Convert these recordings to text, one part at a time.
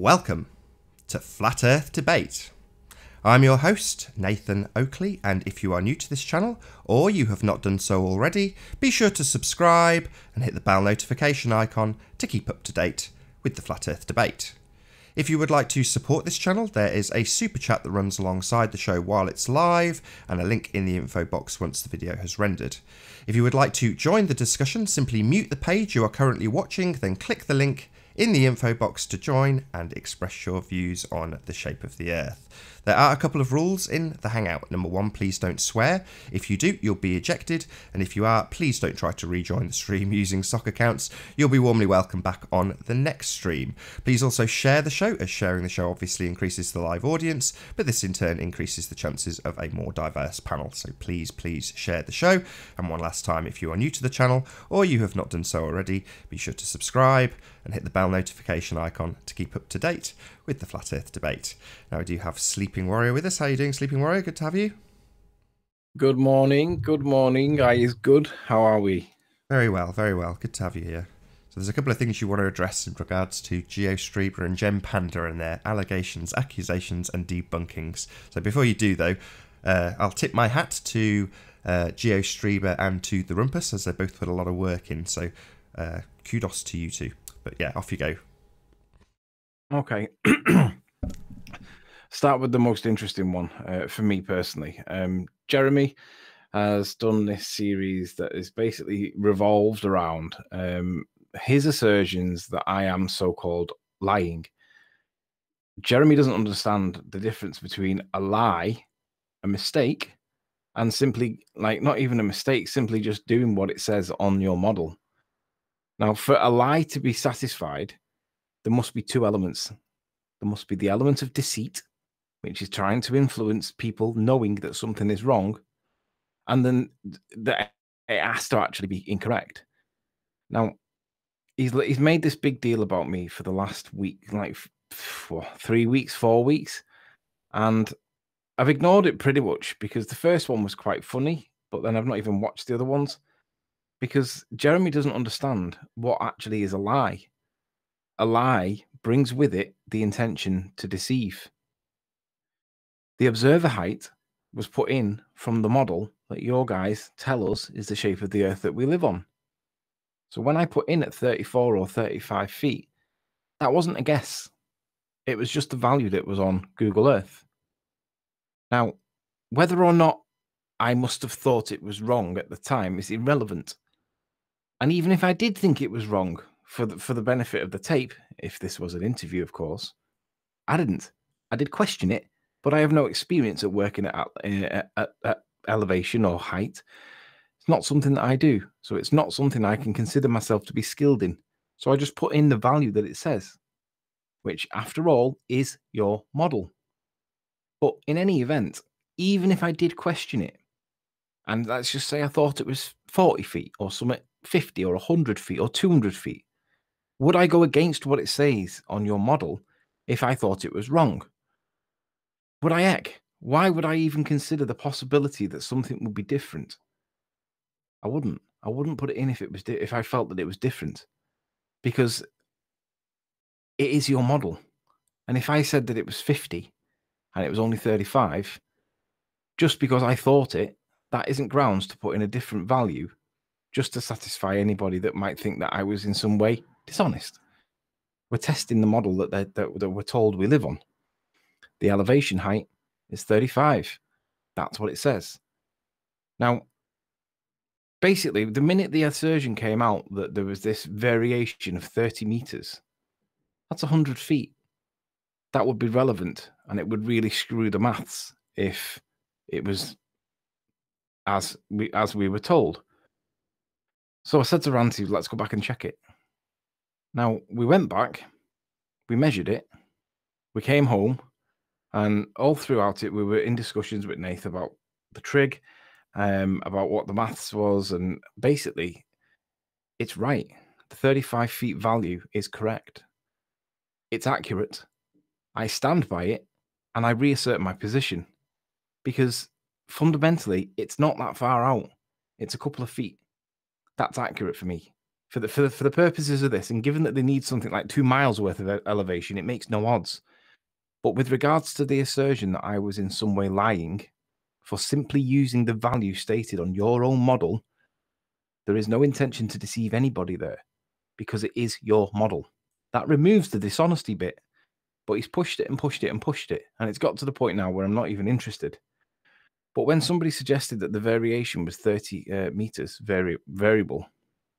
Welcome to Flat Earth Debate. I'm your host, Nathan Oakley, and if you are new to this channel, or you have not done so already, be sure to subscribe and hit the bell notification icon to keep up to date with the Flat Earth Debate. If you would like to support this channel, there is a super chat that runs alongside the show while it's live, and a link in the info box once the video has rendered. If you would like to join the discussion, simply mute the page you are currently watching, then click the link in the info box to join and express your views on the shape of the Earth. There are a couple of rules in the Hangout. Number one, please don't swear. If you do, you'll be ejected. And if you are, please don't try to rejoin the stream using sock accounts. You'll be warmly welcome back on the next stream. Please also share the show, as sharing the show obviously increases the live audience, but this in turn increases the chances of a more diverse panel. So please share the show. And one last time, if you are new to the channel or you have not done so already, be sure to subscribe and hit the bell notification icon to keep up to date with the Flat Earth Debate. Now we do have Sleeping Warrior with us. How are you doing, Sleeping Warrior? Good to have you. Good morning. Good morning. I is good. How are we? Very well, very well. Good to have you here. So there's a couple of things you want to address in regards to GeoStreamer and Gem Panda and their allegations, accusations and debunkings. So before you do though, I'll tip my hat to GeoStreamer and to the Rumpus, as they both put a lot of work in. So kudos to you two. But yeah, off you go. Okay. Start with the most interesting one for me personally. Jeremy has done this series that is basically revolved around his assertions that I am so-called lying. Jeremy doesn't understand the difference between a lie, a mistake, and simply, like, not even a mistake, simply just doing what it says on your model. Now, for a lie to be satisfied, there must be two elements. There must be the element of deceit, which is trying to influence people knowing that something is wrong, and then that it has to actually be incorrect. Now, he's made this big deal about me for the last week, like 3 weeks, 4 weeks, and I've ignored it pretty much because the first one was quite funny, but then I've not even watched the other ones because Jeremy doesn't understand what actually is a lie. A lie brings with it the intention to deceive. The observer height was put in from the model that your guys tell us is the shape of the Earth that we live on. So when I put in at 34 or 35 feet, that wasn't a guess. It was just the value that was on Google Earth. Now, whether or not I must have thought it was wrong at the time is irrelevant. And even if I did think it was wrong, for the benefit of the tape, if this was an interview, of course, I didn't. I did question it, but I have no experience at working at elevation or height. It's not something that I do, so it's not something I can consider myself to be skilled in. So I just put in the value that it says, which, after all, is your model. But in any event, even if I did question it, and let's just say I thought it was 40 feet or something, 50 or 100 feet or 200 feet, would I go against what it says on your model if I thought it was wrong? Would I heck? Why would I even consider the possibility that something would be different? I wouldn't. I wouldn't put it in if it was if I felt that it was different, because it is your model. And if I said that it was 50 and it was only 35, just because I thought it, that isn't grounds to put in a different value just to satisfy anybody that might think that I was in some way dishonest. We're testing the model that we're told we live on. The elevation height is 35. That's what it says. Now, basically, the minute the assertion came out that there was this variation of 30 meters, that's 100 feet. That would be relevant, and it would really screw the maths if it was as we were told. So I said to Ranty, let's go back and check it. Now, we went back, we measured it, we came home, and all throughout it, we were in discussions with Nath about the trig, about what the maths was, and basically, it's right. The 35 feet value is correct. It's accurate. I stand by it, and I reassert my position, because fundamentally, it's not that far out. It's a couple of feet. That's accurate for me. for the purposes of this, and given that they need something like 2 miles worth of elevation, it makes no odds. But with regards to the assertion that I was in some way lying for simply using the value stated on your own model, there is no intention to deceive anybody there because it is your model. That removes the dishonesty bit, but he's pushed it and pushed it and pushed it. And it's got to the point now where I'm not even interested. But when somebody suggested that the variation was 30 meters variable,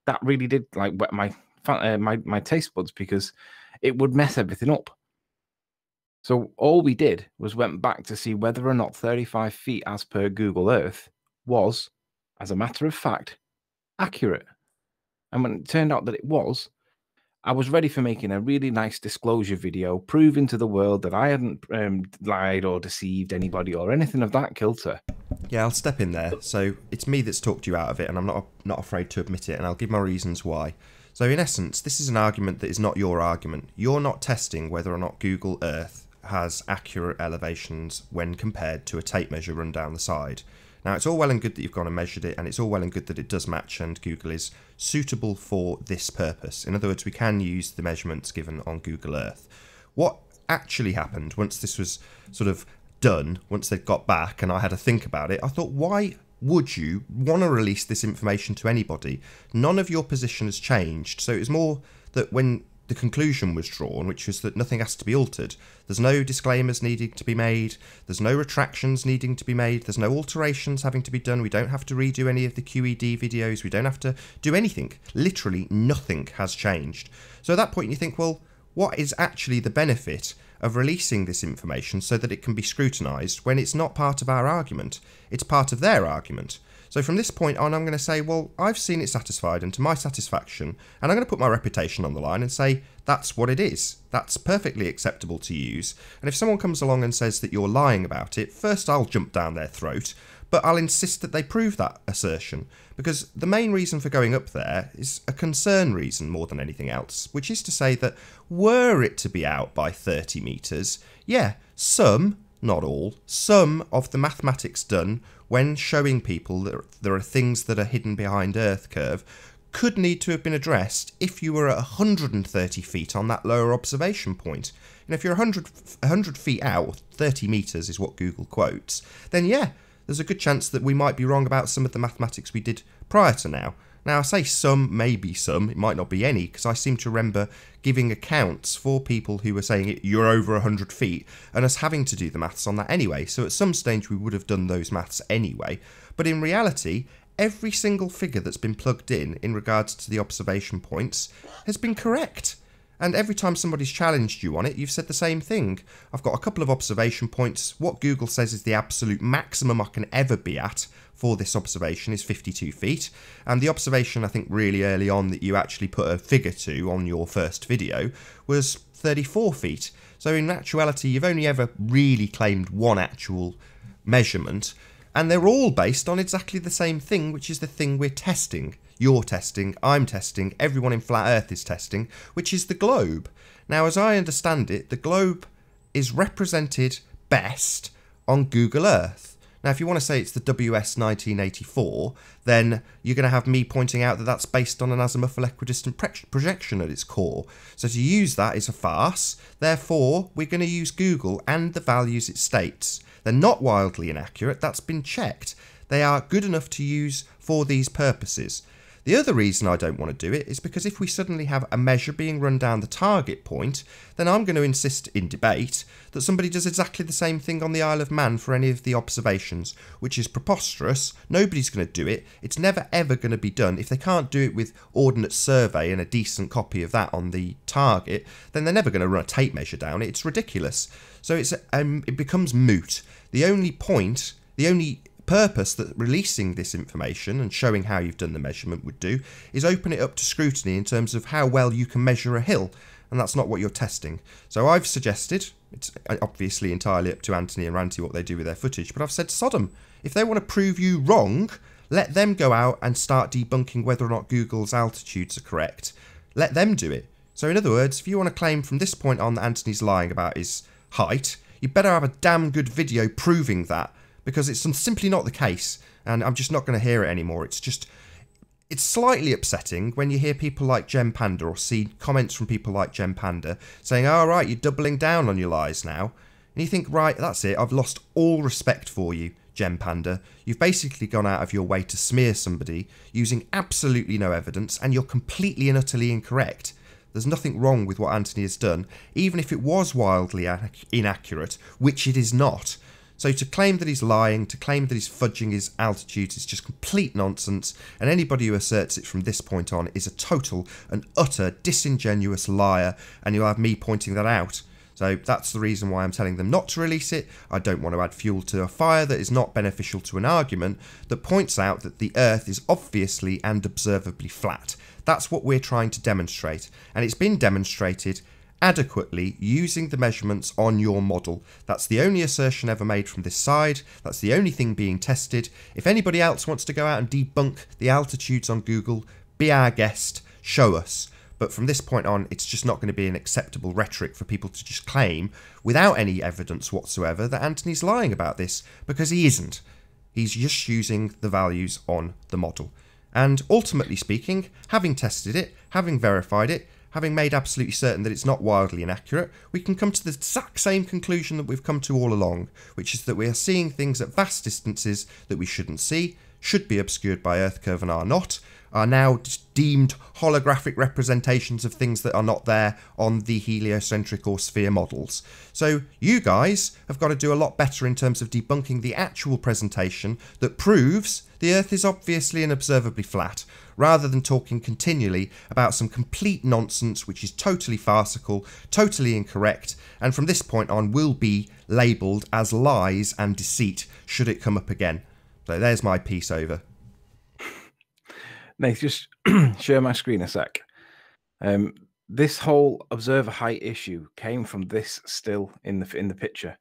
that really did like whet my taste buds, because it would mess everything up. So all we did was went back to see whether or not 35 feet as per Google Earth was, as a matter of fact, accurate. And when it turned out that it was, I was ready for making a really nice disclosure video proving to the world that I hadn't lied or deceived anybody or anything of that kilter. Yeah, I'll step in there. So it's me that's talked you out of it, and I'm not afraid to admit it, and I'll give my reasons why. So in essence, this is an argument that is not your argument. You're not testing whether or not Google Earth has accurate elevations when compared to a tape measure run down the side. Now, it's all well and good that you've gone and measured it, and it's all well and good that it does match and Google is suitable for this purpose. In other words, we can use the measurements given on Google Earth. What actually happened once this was sort of done, once they'd got back and I had to think about it, I thought, why would you want to release this information to anybody? None of your position has changed. So it was more that when the conclusion was drawn, which was that nothing has to be altered. There's no disclaimers needing to be made. There's no retractions needing to be made. There's no alterations having to be done. We don't have to redo any of the QED videos. We don't have to do anything. Literally nothing has changed. So at that point you think, well, what is actually the benefit of releasing this information so that it can be scrutinised when it's not part of our argument? It's part of their argument. So from this point on, I'm going to say, well, I've seen it satisfied and to my satisfaction, and I'm going to put my reputation on the line and say, that's what it is. That's perfectly acceptable to use. And if someone comes along and says that you're lying about it, first I'll jump down their throat, but I'll insist that they prove that assertion, because the main reason for going up there is a concern reason more than anything else, which is to say that were it to be out by 30 metres, yeah, some, not all, some of the mathematics done when showing people that there are things that are hidden behind Earth curve could need to have been addressed if you were at 130 feet on that lower observation point. And if you're 100 feet out, 30 metres is what Google quotes, then yeah, there's a good chance that we might be wrong about some of the mathematics we did prior to now. Now, I say some, maybe some, it might not be any, because I seem to remember giving accounts for people who were saying you're over 100 feet, and us having to do the maths on that anyway, so at some stage we would have done those maths anyway. But in reality, every single figure that's been plugged in regards to the observation points has been correct. And every time somebody's challenged you on it, you've said the same thing. I've got a couple of observation points. What Google says is the absolute maximum I can ever be at for this observation is 52 feet. And the observation, I think, really early on that you actually put a figure to on your first video was 34 feet. So in actuality, you've only ever really claimed one actual measurement. And they're all based on exactly the same thing, which is the thing we're testing. You're testing, I'm testing, everyone in Flat Earth is testing, which is the globe. Now, as I understand it, the globe is represented best on Google Earth. Now, if you want to say it's the WS 1984, then you're going to have me pointing out that that's based on an azimuthal equidistant projection at its core. So to use that is a farce. Therefore, we're going to use Google and the values it states. They're not wildly inaccurate, that's been checked. They are good enough to use for these purposes. The other reason I don't want to do it is because if we suddenly have a measure being run down the target point, then I'm going to insist in debate that somebody does exactly the same thing on the Isle of Man for any of the observations, which is preposterous. Nobody's going to do it. It's never ever going to be done. If they can't do it with Ordnance Survey and a decent copy of that on the target, then they're never going to run a tape measure down it. It's ridiculous. So it becomes moot. The only purpose that releasing this information and showing how you've done the measurement would do is open it up to scrutiny in terms of how well you can measure a hill, and that's not what you're testing. So I've suggested, it's obviously entirely up to Anthony and Ranty what they do with their footage, but I've said sodom. If they want to prove you wrong, let them go out and start debunking whether or not Google's altitudes are correct. Let them do it. So in other words, if you want to claim from this point on that Anthony's lying about his height, you better have a damn good video proving that, because it's simply not the case, and I'm just not going to hear it anymore. It's just, It's slightly upsetting when you hear people like Gem Panda or see comments from people like Gem Panda saying, "Oh, right, you're doubling down on your lies now." And you think, right, that's it, I've lost all respect for you, Gem Panda. You've basically gone out of your way to smear somebody using absolutely no evidence, and you're completely and utterly incorrect. There's nothing wrong with what Anthony has done, even if it was wildly inaccurate, which it is not. So to claim that he's lying, to claim that he's fudging his altitudes is just complete nonsense, and anybody who asserts it from this point on is a total and utter disingenuous liar, and you'll have me pointing that out. So that's the reason why I'm telling them not to release it. I don't want to add fuel to a fire that is not beneficial to an argument that points out that the Earth is obviously and observably flat. That's what we're trying to demonstrate, and it's been demonstrated adequately using the measurements on your model. That's the only assertion ever made from this side. That's the only thing being tested. If anybody else wants to go out and debunk the altitudes on Google, be our guest, show us. But from this point on, it's just not going to be an acceptable rhetoric for people to just claim, without any evidence whatsoever, that Anthony's lying about this, because he isn't. He's just using the values on the model. And ultimately speaking, having tested it, having verified it, having made absolutely certain that it's not wildly inaccurate, we can come to the exact same conclusion that we've come to all along, which is that we are seeing things at vast distances that we shouldn't see, should be obscured by Earth curve and are not, are now deemed holographic representations of things that are not there on the heliocentric or sphere models. So you guys have got to do a lot better in terms of debunking the actual presentation that proves the Earth is obviously and observably flat, rather than talking continually about some complete nonsense which is totally farcical, totally incorrect, and from this point on will be labelled as lies and deceit should it come up again. So there's my piece over. Nate, just share my screen a sec. This whole observer height issue came from this still in the picture.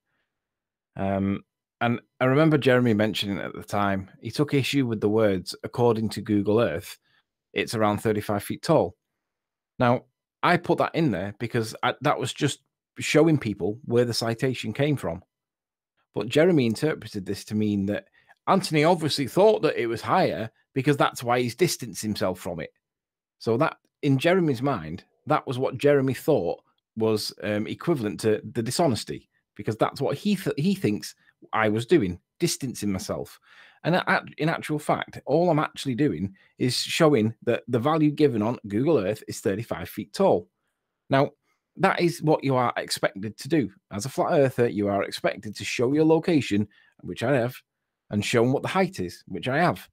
And I remember Jeremy mentioning at the time, he took issue with the words, according to Google Earth, it's around 35 feet tall. Now, I put that in there because that was just showing people where the citation came from. But Jeremy interpreted this to mean that Anthony obviously thought that it was higher because that's why he's distanced himself from it. So that, in Jeremy's mind, that was what Jeremy thought was equivalent to the dishonesty, because that's what he thinks I was doing, distancing myself. And in actual fact, all I'm actually doing is showing that the value given on Google Earth is 35 feet tall. Now, that is what you are expected to do. As a flat earther, you are expected to show your location, which I have, and show what the height is, which I have.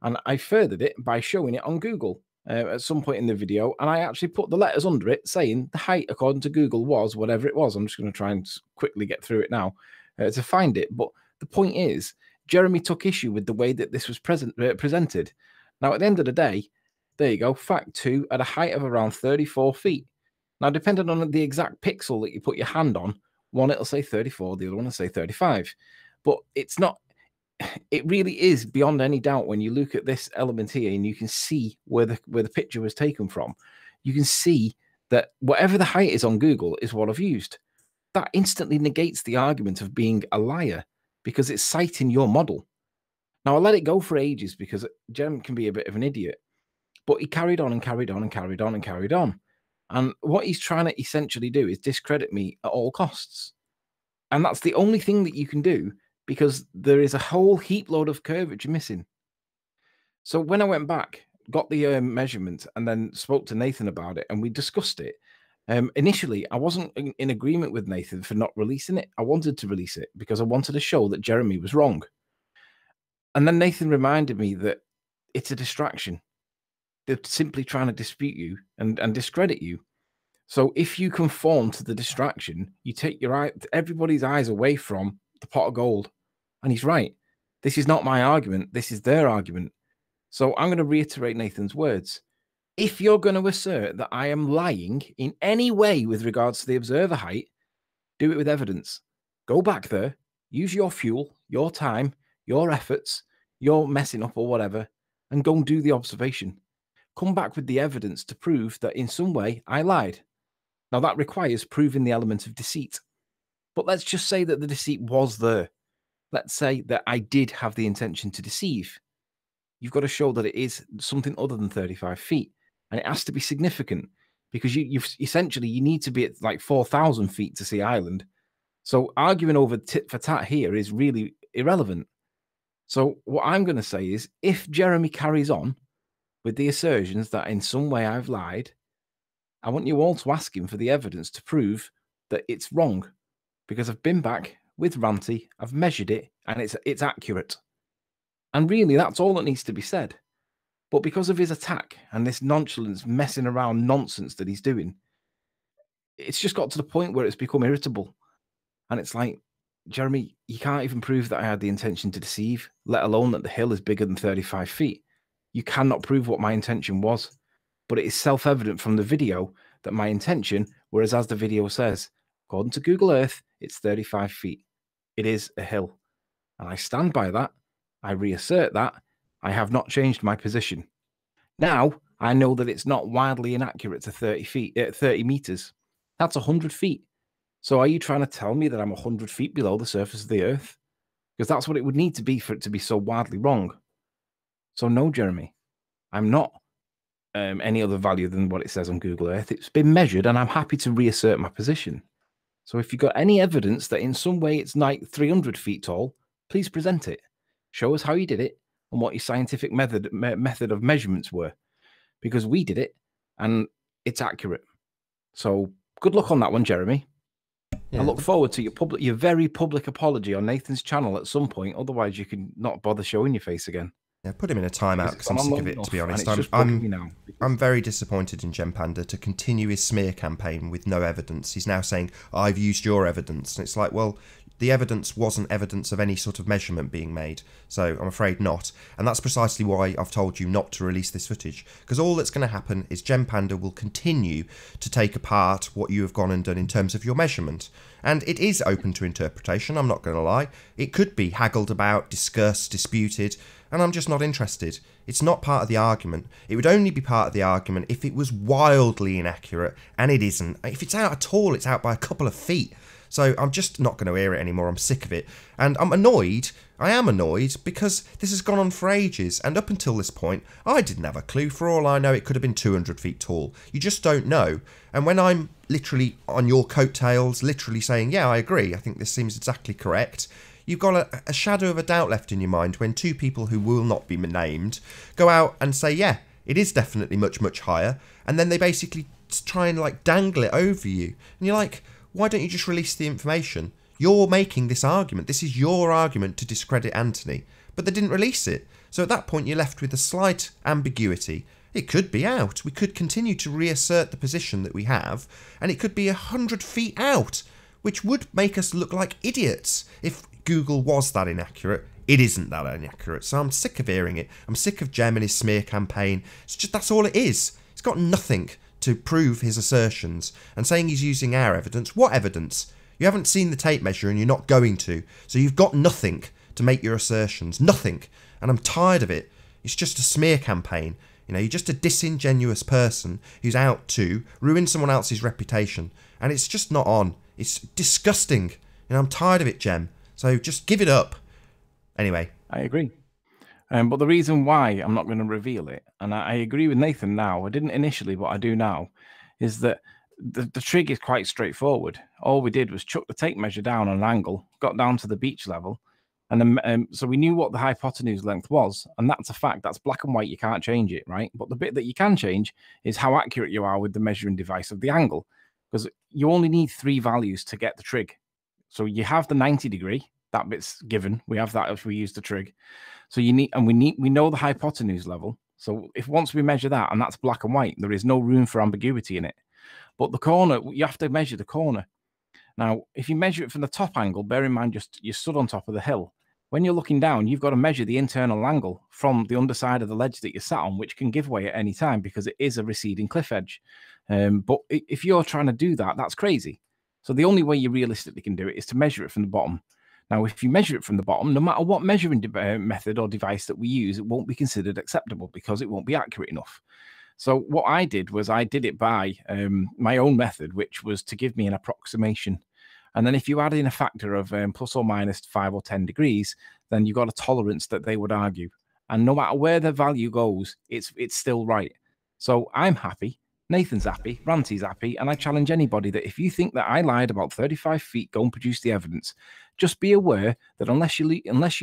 And I furthered it by showing it on Google at some point in the video, and I actually put the letters under it saying the height according to Google was whatever it was. I'm just going to try and quickly get through it now to find it. But the point is, Jeremy took issue with the way that this was presented. Now, at the end of the day, there you go, fact 2, at a height of around 34 feet. Now, depending on the exact pixel that you put your hand on, one it'll say 34, the other one will say 35. But it's not, it really is beyond any doubt when you look at this element here and you can see where the picture was taken from. You can see that whatever the height is on Google is what I've used. That instantly negates the argument of being a liar because it's citing your model. Now, I let it go for ages because Jem can be a bit of an idiot, but he carried on and carried on and carried on and carried on. And what he's trying to essentially do is discredit me at all costs. And that's the only thing that you can do because there is a whole heap load of curvature missing. So when I went back, got the measurement, and then spoke to Nathan about it, and we discussed it, initially, I wasn't in agreement with Nathan for not releasing it. I wanted to release it because I wanted to show that Jeremy was wrong. And then Nathan reminded me that it's a distraction. They're simply trying to dispute you and discredit you. So if you conform to the distraction, you take everybody's eyes away from the pot of gold. And he's right. This is not my argument. This is their argument. So I'm going to reiterate Nathan's words. If you're going to assert that I am lying in any way with regards to the observer height, do it with evidence. Go back there, use your fuel, your time, your efforts, your messing up or whatever, and go and do the observation. Come back with the evidence to prove that in some way I lied. Now that requires proving the element of deceit. But let's just say that the deceit was there. Let's say that I did have the intention to deceive. you've got to show that it is something other than 35 feet. And it has to be significant because you've essentially, you need to be at like 4,000 feet to see Ireland. So arguing over tit for tat here is really irrelevant. So what I'm going to say is, if Jeremy carries on with the assertions that in some way I've lied, I want you all to ask him for the evidence to prove that it's wrong, because I've been back with Ranty, I've measured it, and it's accurate. And really, that's all that needs to be said. But because of his attack and this nonchalance, messing around nonsense that he's doing, it's just got to the point where it's become irritable. And it's like, Jeremy, you can't even prove that I had the intention to deceive, let alone that the hill is bigger than 35 feet. You cannot prove what my intention was. But it is self-evident from the video that my intention, whereas as the video says, according to Google Earth, it's 35 feet. It is a hill. And I stand by that. I reassert that. I have not changed my position. Now, I know that it's not wildly inaccurate to 30 meters. That's 100 feet. So are you trying to tell me that I'm 100 feet below the surface of the Earth? Because that's what it would need to be for it to be so wildly wrong. So no, Jeremy, I'm not any other value than what it says on Google Earth. It's been measured, and I'm happy to reassert my position. So if you've got any evidence that in some way it's like 300 feet tall, please present it. Show us how you did it and what your scientific method of measurements were, because we did it and it's accurate. So good luck on that one, Jeremy. Yeah. I look forward to your very public apology on Nathan's channel at some point. Otherwise, you can not bother showing your face again. Yeah, put him in a timeout because I'm sick of it, to be honest. I'm very disappointed in Gem Panda to continue his smear campaign with no evidence. He's now saying, I've used your evidence. And it's like, well, the evidence wasn't evidence of any sort of measurement being made. So I'm afraid not. And that's precisely why I've told you not to release this footage. Because all that's going to happen is Gem Panda will continue to take apart what you have gone and done in terms of your measurement. And it is open to interpretation, I'm not going to lie. It could be haggled about, discussed, disputed, and I'm just not interested. It's not part of the argument. It would only be part of the argument if it was wildly inaccurate, and it isn't. If it's out at all, it's out by a couple of feet. So I'm just not going to hear it anymore. I'm sick of it. And I'm annoyed. I am annoyed because this has gone on for ages. And up until this point, I didn't have a clue. For all I know, it could have been 200 feet tall. You just don't know. And when I'm literally on your coattails, literally saying, yeah, I agree, I think this seems exactly correct, you've got a shadow of a doubt left in your mind when two people who will not be named go out and say, yeah, it is definitely much, much higher. And then they basically try and like dangle it over you. And you're like, why don't you just release the information? You're making this argument. This is your argument to discredit Anthony. But they didn't release it. So at that point, you're left with a slight ambiguity. It could be out. We could continue to reassert the position that we have, and it could be 100 feet out, which would make us look like idiots if Google was that inaccurate. It isn't that inaccurate. So I'm sick of hearing it. I'm sick of Gem and his smear campaign. It's just, that's all it is. It's got nothing to prove his assertions, and saying he's using our evidence. What evidence? You haven't seen the tape measure and you're not going to, so you've got nothing to make your assertions. Nothing. And I'm tired of it. It's just a smear campaign. You know, you're just a disingenuous person who's out to ruin someone else's reputation, and it's just not on. It's disgusting. You know, I'm tired of it, Gem. So just give it up. Anyway. I agree. But the reason why I'm not going to reveal it, and I agree with Nathan now, I didn't initially, but I do now, is that the trig is quite straightforward. All we did was chuck the tape measure down on an angle, got down to the beach level, and then, so we knew what the hypotenuse length was, and that's a fact. That's black and white. You can't change it, right? But the bit that you can change is how accurate you are with the measuring device of the angle, because you only need 3 values to get the trig. So you have the 90 degree, that bit's given. We have that if we use the trig. So you need, and we know the hypotenuse level. So if once we measure that, and that's black and white, there is no room for ambiguity in it. But the corner, you have to measure the corner. Now, if you measure it from the top angle, bear in mind you're stood on top of the hill. When you're looking down, you've got to measure the internal angle from the underside of the ledge that you're sat on, which can give way at any time because it is a receding cliff edge. But if you're trying to do that, that's crazy. So the only way you realistically can do it is to measure it from the bottom. Now, if you measure it from the bottom, no matter what measuring method or device that we use, it won't be considered acceptable because it won't be accurate enough. So what I did was I did it by my own method, which was to give me an approximation. And then if you add in a factor of plus or minus 5 or 10 degrees, then you've got a tolerance that they would argue. And no matter where the value goes, it's still right. So I'm happy. Nathan's happy. Ranty's happy. And I challenge anybody that if you think that I lied about 35 feet, go and produce the evidence. Just be aware that unless you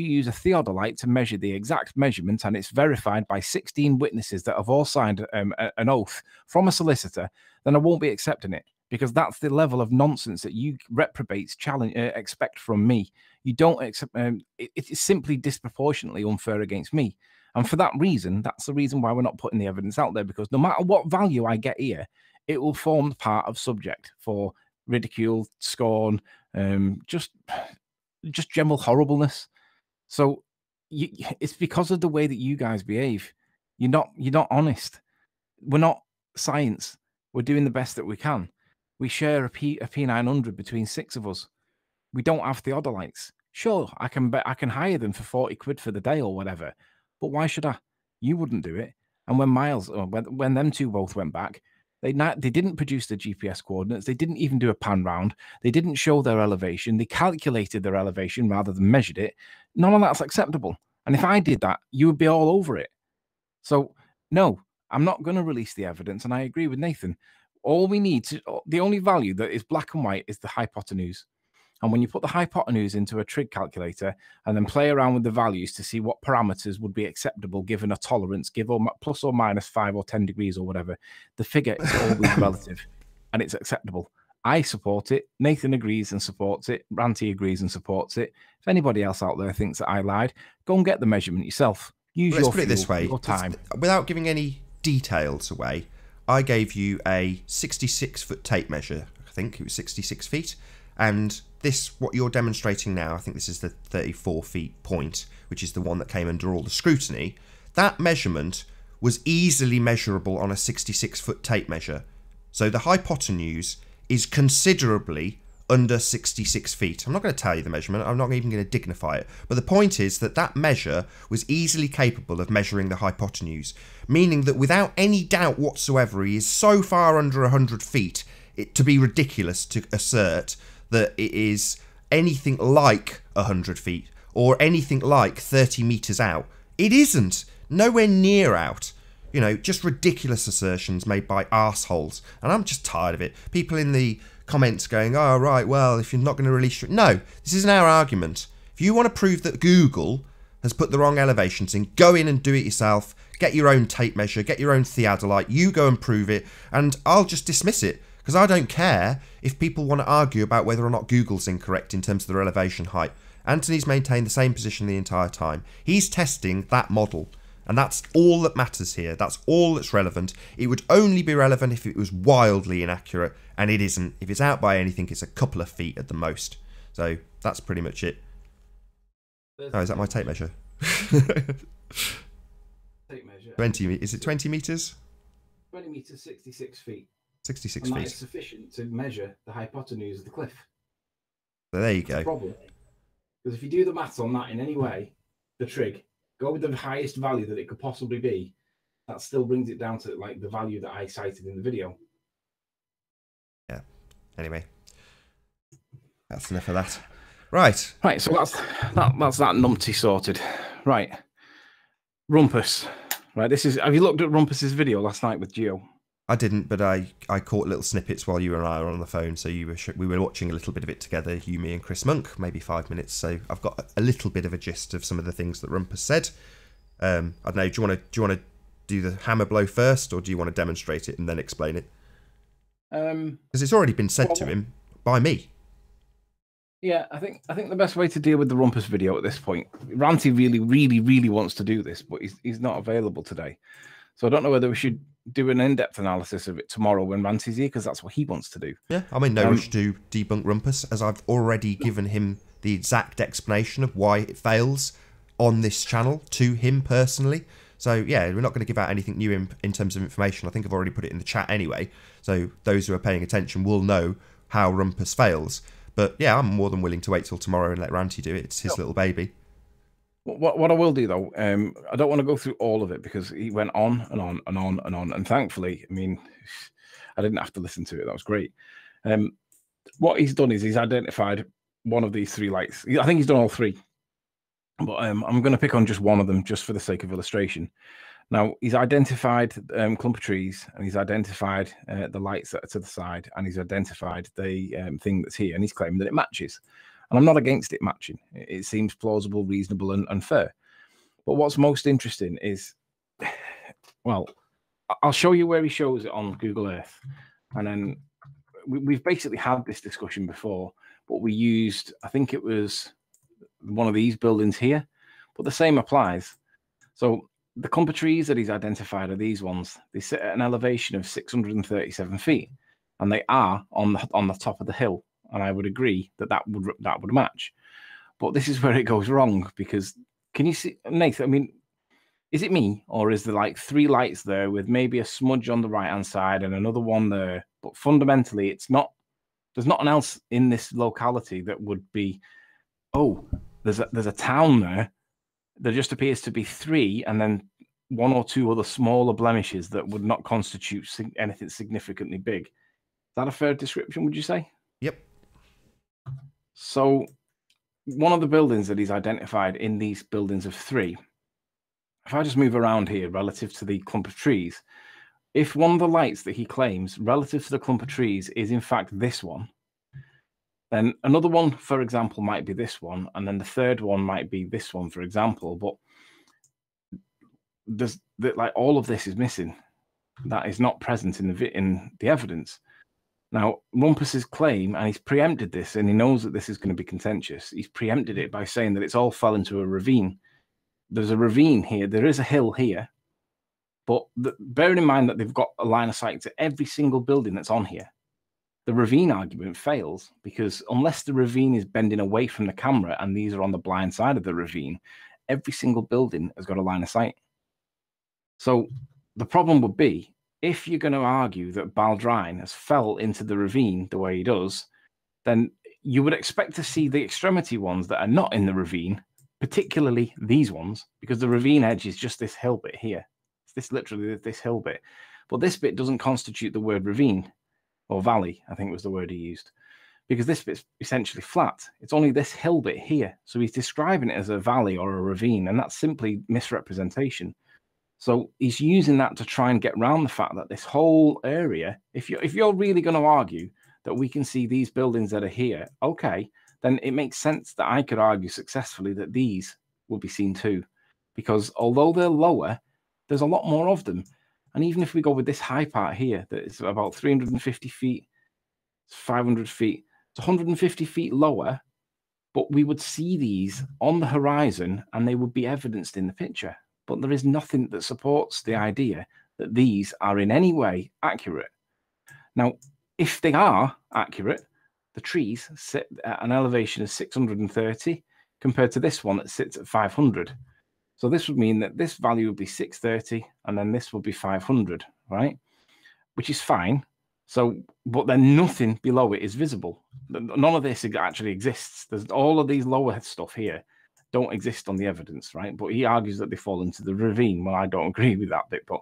use a theodolite to measure the exact measurement and it's verified by 16 witnesses that have all signed an oath from a solicitor, then I won't be accepting it, because that's the level of nonsense that you reprobates expect from me. You don't accept. It's simply disproportionately unfair against me. And for that reason, that's the reason why we're not putting the evidence out there, because no matter what value I get here, it will form part of subject for ridicule, scorn, just general horribleness. So it's because of the way that you guys behave. You're not honest. We're not science. We're doing the best that we can. We share a P900 between 6 of us. We don't have theodolites. Sure, I can hire them for 40 quid for the day or whatever, but why should I? You wouldn't do it. And when them two both went back, they didn't produce the GPS coordinates. They didn't even do a pan round. They didn't show their elevation. They calculated their elevation rather than measured it. None of that's acceptable. And if I did that, you would be all over it. So no, I'm not going to release the evidence. And I agree with Nathan. The only value that is black and white is the hypotenuse. And when you put the hypotenuse into a trig calculator and then play around with the values to see what parameters would be acceptable given a tolerance, plus or minus 5 or 10 degrees or whatever, the figure is always relative and it's acceptable. I support it. Nathan agrees and supports it. Ranty agrees and supports it. If anybody else out there thinks that I lied, go and get the measurement yourself. Let's put it this way, without giving any details away, I gave you a 66-foot tape measure. I think it was 66 feet. And what you're demonstrating now, I think this is the 34 feet point, which is the one that came under all the scrutiny. That measurement was easily measurable on a 66-foot tape measure. So the hypotenuse is considerably under 66 feet. I'm not going to tell you the measurement. I'm not even going to dignify it. But the point is that measure was easily capable of measuring the hypotenuse, meaning that without any doubt whatsoever, he is so far under 100 feet, to be ridiculous to assert that it is anything like 100 feet or anything like 30 meters out. It isn't. Nowhere near out. You know, just ridiculous assertions made by arseholes. And I'm just tired of it. People in the comments going, oh, right, well, if you're not going to release... No, this isn't our argument. If you want to prove that Google has put the wrong elevations in, go in and do it yourself. Get your own tape measure. Get your own theodolite. You go and prove it. And I'll just dismiss it. Because I don't care if people want to argue about whether or not Google's incorrect in terms of their elevation height. Anthony's maintained the same position the entire time. He's testing that model. And that's all that matters here. That's all that's relevant. It would only be relevant if it was wildly inaccurate. And it isn't. If it's out by anything, it's a couple of feet at the most. So that's pretty much it. Oh, is that my tape measure? Tape measure. 20. Is it 20 meters? 20 meters, 66 feet. 66 and feet. That is sufficient to measure the hypotenuse of the cliff. So there you go. The problem, because if you do the maths on that in any way, the trig, go with the highest value that it could possibly be, that still brings it down to like the value that I cited in the video. Yeah. Anyway, that's enough of that. Right. Right. So that's that numpty sorted. Right. Rumpus. Right. Have you looked at Rumpus's video last night with Gio? I didn't, but I caught little snippets while you and I were on the phone, so we were watching a little bit of it together, you, me, and Chris Monk, maybe 5 minutes. So I've got a little bit of a gist of some of the things that Rumpus said. I don't know. Do you want to do the hammer blow first, or do you want to demonstrate it and then explain it? Because it's already been said to him by me. Yeah, I think the best way to deal with the Rumpus video at this point, Ranty really, really, really wants to do this, but he's not available today. So I don't know whether we should do an in-depth analysis of it tomorrow when Ranty's here, because that's what he wants to do. Yeah, I'm in no rush to debunk Rumpus, as I've already given him the exact explanation of why it fails on this channel to him personally. So yeah, we're not going to give out anything new in terms of information. I think I've already put it in the chat anyway. So those who are paying attention will know how Rumpus fails. But yeah, I'm more than willing to wait till tomorrow and let Ranty do it. It's his little baby. What I will do though, I don't want to go through all of it because he went on and on and on and on. And thankfully, I mean, I didn't have to listen to it. That was great. What he's done is he's identified one of these three lights. I think he's done all three. But I'm going to pick on just one of them just for the sake of illustration. Now, he's identified clump of trees, and he's identified the lights that are to the side, and he's identified the thing that's here, and he's claiming that it matches. And I'm not against it matching. It seems plausible, reasonable, and fair. But what's most interesting is, well, I'll show you where he shows it on Google Earth. And then we've basically had this discussion before, but we used, I think it was one of these buildings here, but the same applies. So the clump of trees that he's identified are these ones. They sit at an elevation of 637 feet, and they are on the top of the hill. And I would agree that that would match. But this is where it goes wrong, because can you see, Nathan? I mean, is it me, or is there like 3 lights there with maybe a smudge on the right hand side and another one there? But fundamentally, it's not. There's nothing else in this locality that would be, oh, there's a town there. There just appears to be 3, and then 1 or 2 other smaller blemishes that would not constitute anything significantly big. Is that a fair description, would you say? Yep. So one of the buildings that he's identified in these buildings of 3, if I just move around here relative to the clump of trees, if one of the lights that he claims relative to the clump of trees is in fact this one, then another one, for example, might be this one, and then the third one might be this one, for example. But there's like all of this is missing. That is not present in the evidence. Now, Rumpus's claim, and he's preempted this, and he knows that this is going to be contentious. He's preempted it by saying that it's all fell into a ravine. There's a ravine here. There is a hill here. But bearing in mind that they've got a line of sight to every single building that's on here, the ravine argument fails, because unless the ravine is bending away from the camera and these are on the blind side of the ravine, every single building has got a line of sight. So the problem would be, if you're going to argue that Baldrine has fell into the ravine the way he does, then you would expect to see the extremity ones that are not in the ravine, particularly these ones, because the ravine edge is just this hill bit here. It's literally this hill bit. But this bit doesn't constitute the word ravine, or valley, I think was the word he used, because this bit's essentially flat. It's only this hill bit here. So he's describing it as a valley or a ravine, and that's simply misrepresentation. So he's using that to try and get around the fact that this whole area, if you're really going to argue that we can see these buildings that are here, okay, then it makes sense that I could argue successfully that these will be seen too. Because although they're lower, there's a lot more of them. And even if we go with this high part here, that is about 350 feet, 500 feet, it's 150 feet lower, but we would see these on the horizon and they would be evidenced in the picture. But there is nothing that supports the idea that these are in any way accurate. Now, if they are accurate, the trees sit at an elevation of 630 compared to this one that sits at 500. So this would mean that this value would be 630 and then this would be 500, right? Which is fine. So, but then nothing below it is visible. None of this actually exists. There's all of these lower stuff here don't exist on the evidence, right? But he argues that they fall into the ravine. Well, I don't agree with that bit, but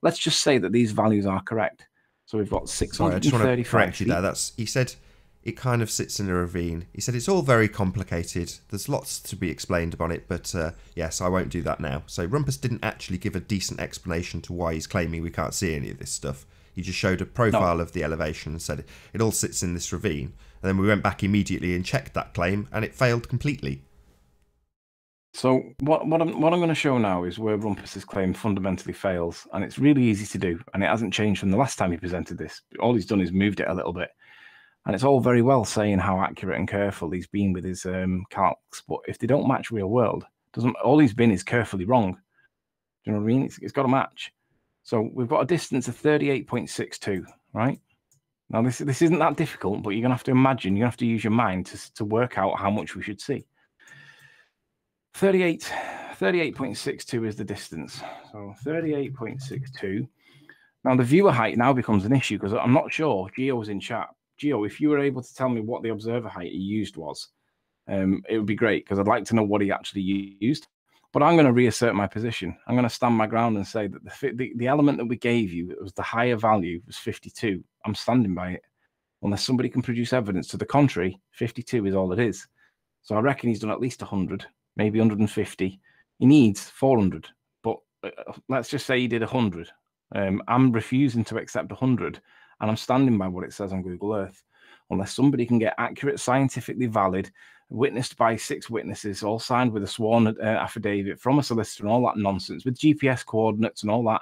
let's just say that these values are correct. So we've got 635 Sorry, I just want to correct you feet. there. He said it kind of sits in a ravine. He said it's all very complicated. There's lots to be explained about it, but yes, I won't do that now. So Rumpus didn't actually give a decent explanation to why he's claiming we can't see any of this stuff. He just showed a profile of the elevation and said it all sits in this ravine. And then we went back immediately and checked that claim, and it failed completely. So what I'm going to show now is where Rumpus's claim fundamentally fails, and it's really easy to do, and it hasn't changed from the last time he presented this. All he's done is moved it a little bit, and it's all very well saying how accurate and careful he's been with his calcs, but if they don't match real world, all he's been is carefully wrong. Do you know what I mean? It's got to match. So we've got a distance of 38.62, right? Now this isn't that difficult, but you're going to have to imagine, you're going to have to use your mind to work out how much we should see. 38.62 is the distance. So 38.62. Now the viewer height now becomes an issue because I'm not sure. Gio was in chat. Gio, if you were able to tell me what the observer height he used was, it would be great because I'd like to know what he actually used. But I'm going to reassert my position. I'm going to stand my ground and say that the element that we gave you, it was the higher value, was 52. I'm standing by it. Unless somebody can produce evidence to the contrary, 52 is all it is. So I reckon he's done at least 100, maybe 150. He needs 400. But let's just say he did 100. I'm refusing to accept 100, and I'm standing by what it says on Google Earth. Unless somebody can get accurate, scientifically valid, witnessed by 6 witnesses, all signed with a sworn affidavit from a solicitor and all that nonsense, with GPS coordinates and all that,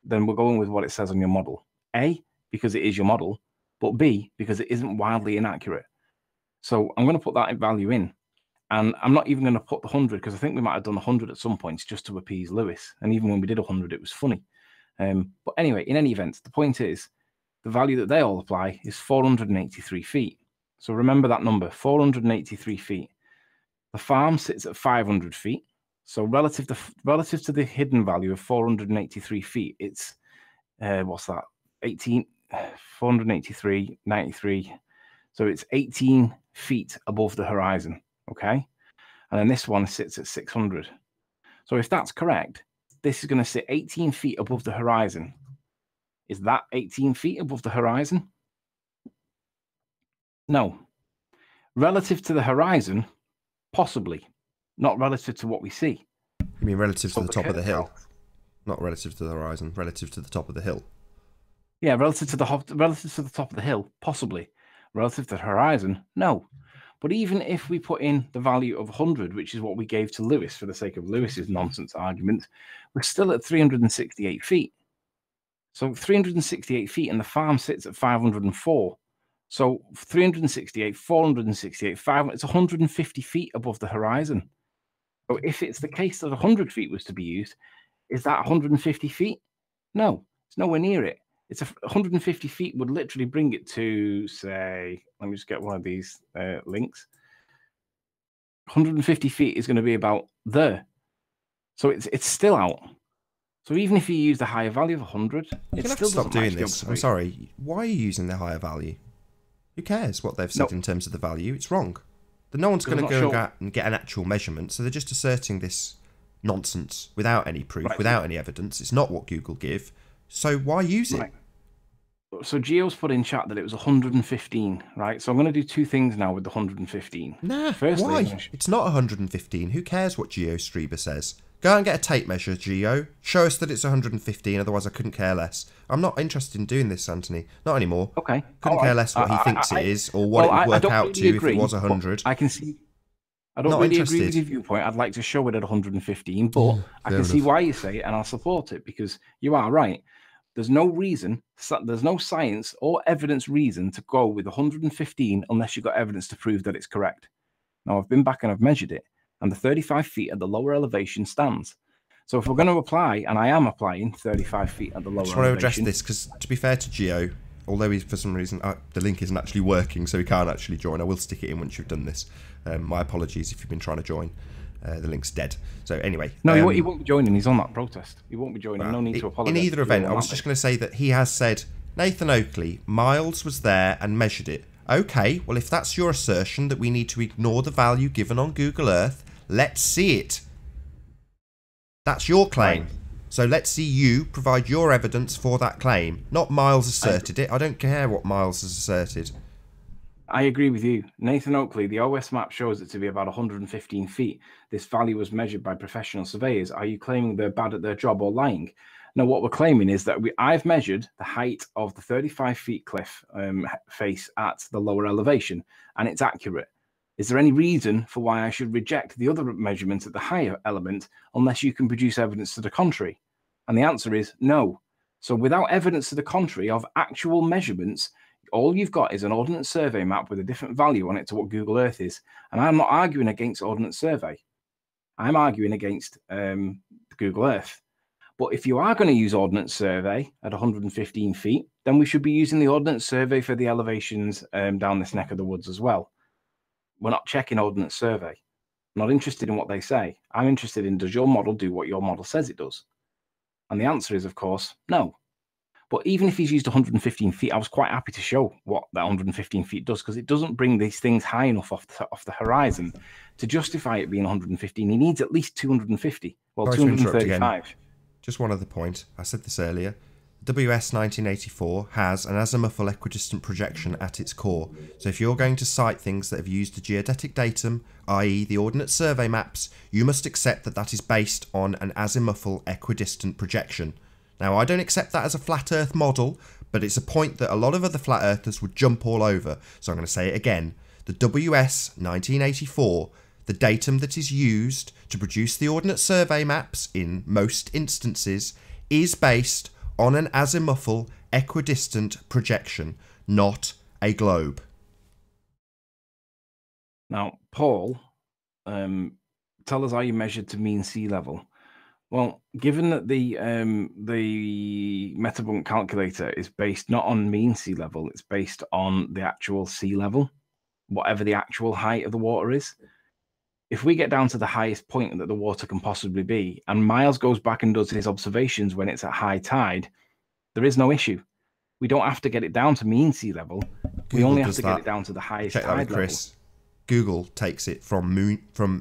then we're going with what it says on your model. A, because it is your model, but B, because it isn't wildly inaccurate. So I'm going to put that value in. And I'm not even going to put the 100, because I think we might have done 100 at some points just to appease Lewis. And even when we did 100, it was funny. But anyway, in any event, the point is, the value that they all apply is 483 feet. So remember that number, 483 feet. The farm sits at 500 feet. So relative to the hidden value of 483 feet, it's, what's that? 483, 93. So it's 18 feet above the horizon, okay? And then this one sits at 600. So if that's correct, this is going to sit 18 feet above the horizon. Is that 18 feet above the horizon? No. Relative to the horizon, possibly. Not relative to what we see. You mean relative to the top of the hill? Not relative to the horizon, relative to the top of the hill. Yeah, relative to the top of the hill, possibly. Relative to the horizon, no. But even if we put in the value of 100, which is what we gave to Lewis for the sake of Lewis's nonsense argument, we're still at 368 feet. So 368 feet, and the farm sits at 504. So 368, 468, 500, it's 150 feet above the horizon. So if it's the case that 100 feet was to be used, is that 150 feet? No, it's nowhere near it. It's 150 feet would literally bring it to, say, let me just get one of these links. 150 feet is going to be about there. So it's still out. So even if you use the higher value of 100, you can have to stop doing this. I'm sorry. Why are you using the higher value? Who cares what they've said in terms of the value? It's wrong. No one's going to go and get an actual measurement, so they're just asserting this nonsense without any proof, without any evidence. It's not what Google give. So why use it? So Gio's put in chat that it was 115, right? So I'm going to do 2 things now with the 115. Nah, why? It's not 115. Who cares what Gio Strieber says? Go out and get a tape measure, Gio. Show us that it's 115, otherwise I couldn't care less. I'm not interested in doing this, Anthony. Not anymore. Okay. Couldn't care less what he thinks it is, or what it would work out to if it was 100. I can see... I don't really agree with your viewpoint. I'd like to show it at 115, but I can see why you say it, and I'll support it, because you are right. There's no reason, there's no science or evidence reason to go with 115 unless you've got evidence to prove that it's correct. Now, I've been back and I've measured it, and the 35 feet at the lower elevation stands. So if we're going to apply, and I am applying 35 feet at the lower elevation... I just want to address this, because to be fair to Gio, although he's, for some reason, the link isn't actually working, so he can't actually join. I will stick it in once you've done this. My apologies if you've been trying to join. The link's dead. So anyway... No, he won't be joining. He's on that protest. He won't be joining. No need to apologise. In either event, I was just going to say that he has said, Nathan Oakley, Miles was there and measured it. Okay, well, if that's your assertion that we need to ignore the value given on Google Earth, let's see it. That's your claim. Right. So let's see you provide your evidence for that claim. Not Miles asserted it. I don't care what Miles has asserted. I agree with you. Nathan Oakley, the OS map shows it to be about 115 feet. This value was measured by professional surveyors. Are you claiming they're bad at their job or lying? No, what we're claiming is that I've measured the height of the 35 feet cliff face at the lower elevation, and it's accurate. Is there any reason for why I should reject the other measurement at the higher element unless you can produce evidence to the contrary? And the answer is no. So without evidence to the contrary of actual measurements, all you've got is an Ordnance Survey map with a different value on it to what Google Earth is. And I'm not arguing against Ordnance Survey. I'm arguing against Google Earth. But if you are going to use Ordnance Survey at 115 feet, then we should be using the Ordnance Survey for the elevations down this neck of the woods as well. We're not checking Ordnance Survey. I'm not interested in what they say. I'm interested in, does your model do what your model says it does? And the answer is, of course, no. But even if he's used 115 feet, I was quite happy to show what that 115 feet does, because it doesn't bring these things high enough off the horizon to justify it being 115. He needs at least 250. Well, 235. Just one other point. I said this earlier. The WS 1984 has an azimuthal equidistant projection at its core. So if you're going to cite things that have used the geodetic datum, i.e. the Ordnance Survey maps, you must accept that that is based on an azimuthal equidistant projection. Now, I don't accept that as a flat Earth model, but it's a point that a lot of other flat earthers would jump all over. So I'm going to say it again. The WS 1984, the datum that is used to produce the Ordnance Survey maps in most instances, is based on an azimuthal equidistant projection, not a globe. Now, Paul, tell us how you measured to mean sea level. Well, given that the Metabunk calculator is based not on mean sea level, it's based on the actual sea level, whatever the actual height of the water is. If we get down to the highest point that the water can possibly be, and Miles goes back and does his observations when it's at high tide, there is no issue. We don't have to get it down to mean sea level. We only have to get it down to the highest tide level. Check that with Chris. Google takes it from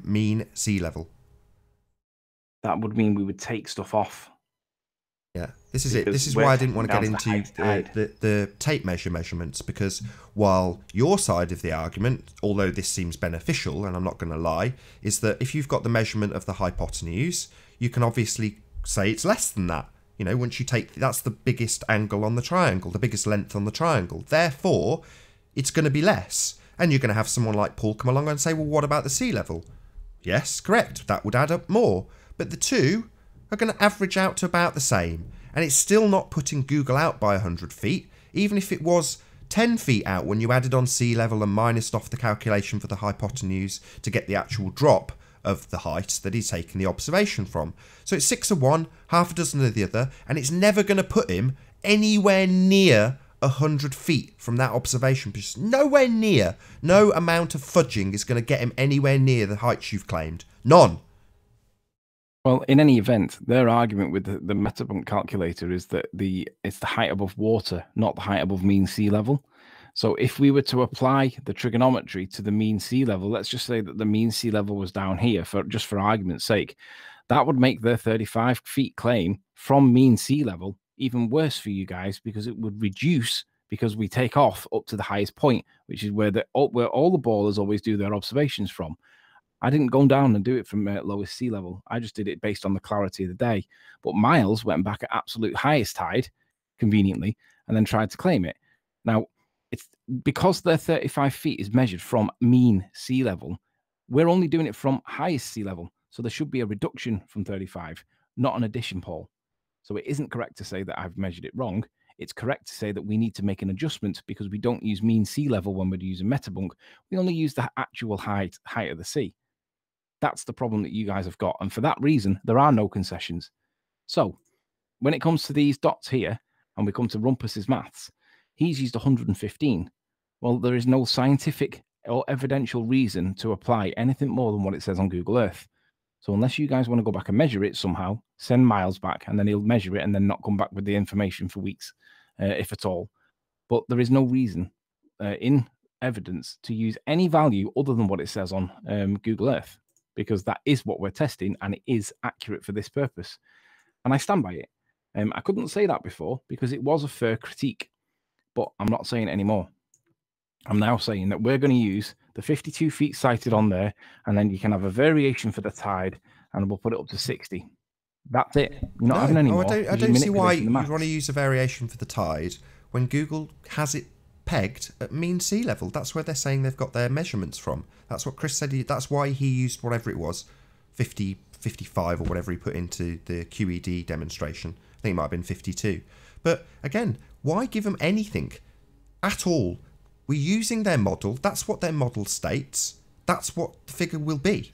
mean sea level. That would mean we would take stuff off. Yeah, this is it. This is why I didn't want to get into the tape measurements, because while your side of the argument, although this seems beneficial, and I'm not going to lie, is that if you've got the measurement of the hypotenuse, you can obviously say it's less than that. You know, once you take, that's the biggest angle on the triangle, the biggest length on the triangle. Therefore, it's going to be less. And you're going to have someone like Paul come along and say, well, what about the sea level? Yes, correct. That would add up more. But the two are going to average out to about the same. And it's still not putting Google out by 100 feet, even if it was 10 feet out when you added on sea level and minused off the calculation for the hypotenuse to get the actual drop of the height that he's taking the observation from. So it's 6 of one, half a dozen of the other, and it's never going to put him anywhere near 100 feet from that observation. Just nowhere near. No amount of fudging is going to get him anywhere near the heights you've claimed. None. Well, in any event, their argument with the Metabunk calculator is that it's the height above water, not the height above mean sea level. So if we were to apply the trigonometry to the mean sea level, let's just say that the mean sea level was down here, just for argument's sake, that would make their 35 feet claim from mean sea level even worse for you guys, because it would reduce, because we take off up to the highest point, which is where all the ballers always do their observations from. I didn't go down and do it from lowest sea level. I just did it based on the clarity of the day. But Miles went back at absolute highest tide, conveniently, and then tried to claim it. Now, it's because their 35 feet is measured from mean sea level, we're only doing it from highest sea level. So there should be a reduction from 35, not an addition, Paul. So it isn't correct to say that I've measured it wrong. It's correct to say that we need to make an adjustment because we don't use mean sea level when we're using Metabunk. We only use the actual height of the sea. That's the problem that you guys have got. And for that reason, there are no concessions. So when it comes to these dots here, and we come to Rumpus's maths, he's used 115. Well, there is no scientific or evidential reason to apply anything more than what it says on Google Earth. So unless you guys want to go back and measure it somehow, send Miles back, and then he'll measure it and then not come back with the information for weeks, if at all. But there is no reason in evidence to use any value other than what it says on Google Earth, because that is what we're testing and it is accurate for this purpose. And I stand by it. I couldn't say that before because it was a fair critique, but I'm not saying it anymore. I'm now saying that we're going to use the 52 feet cited on there, and then you can have a variation for the tide, and we'll put it up to 60. That's it. You're not having any more. I don't see why you want to use a variation for the tide when Google has it pegged at mean sea level. That's where they're saying they've got their measurements from. That's what Chris said. That's why he used whatever it was, 50, 55 or whatever he put into the QED demonstration. I think it might have been 52. But again, why give them anything at all? We're using their model. That's what their model states. That's what the figure will be.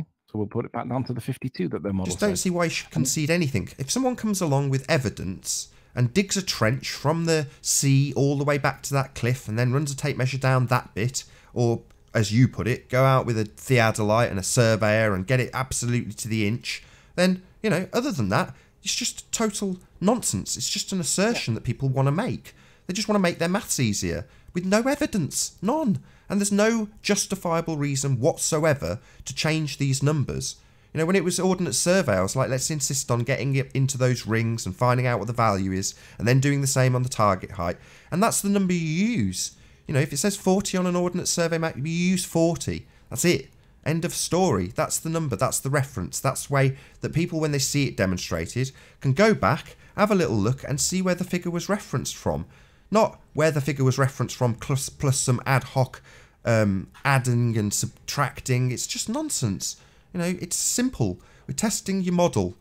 So we'll put it back down to the 52 that their model Just don't see why you should concede anything. If someone comes along with evidence and digs a trench from the sea all the way back to that cliff and then runs a tape measure down that bit, or as you put it, go out with a theodolite and a surveyor and get it absolutely to the inch, then, you know, other than that, it's just total nonsense. It's just an assertion that people want to make. They just want to make their maths easier with no evidence, none. And there's no justifiable reason whatsoever to change these numbers. You know, when it was Ordnance Survey, I was like, let's insist on getting it into those rings and finding out what the value is, and then doing the same on the target height. And that's the number you use. You know, if it says 40 on an Ordnance Survey map, you use 40. That's it. End of story. That's the number. That's the reference. That's the way that people, when they see it demonstrated, can go back, have a little look, and see where the figure was referenced from. Not where the figure was referenced from plus some ad hoc adding and subtracting. It's just nonsense. You know, it's simple. We're testing your model.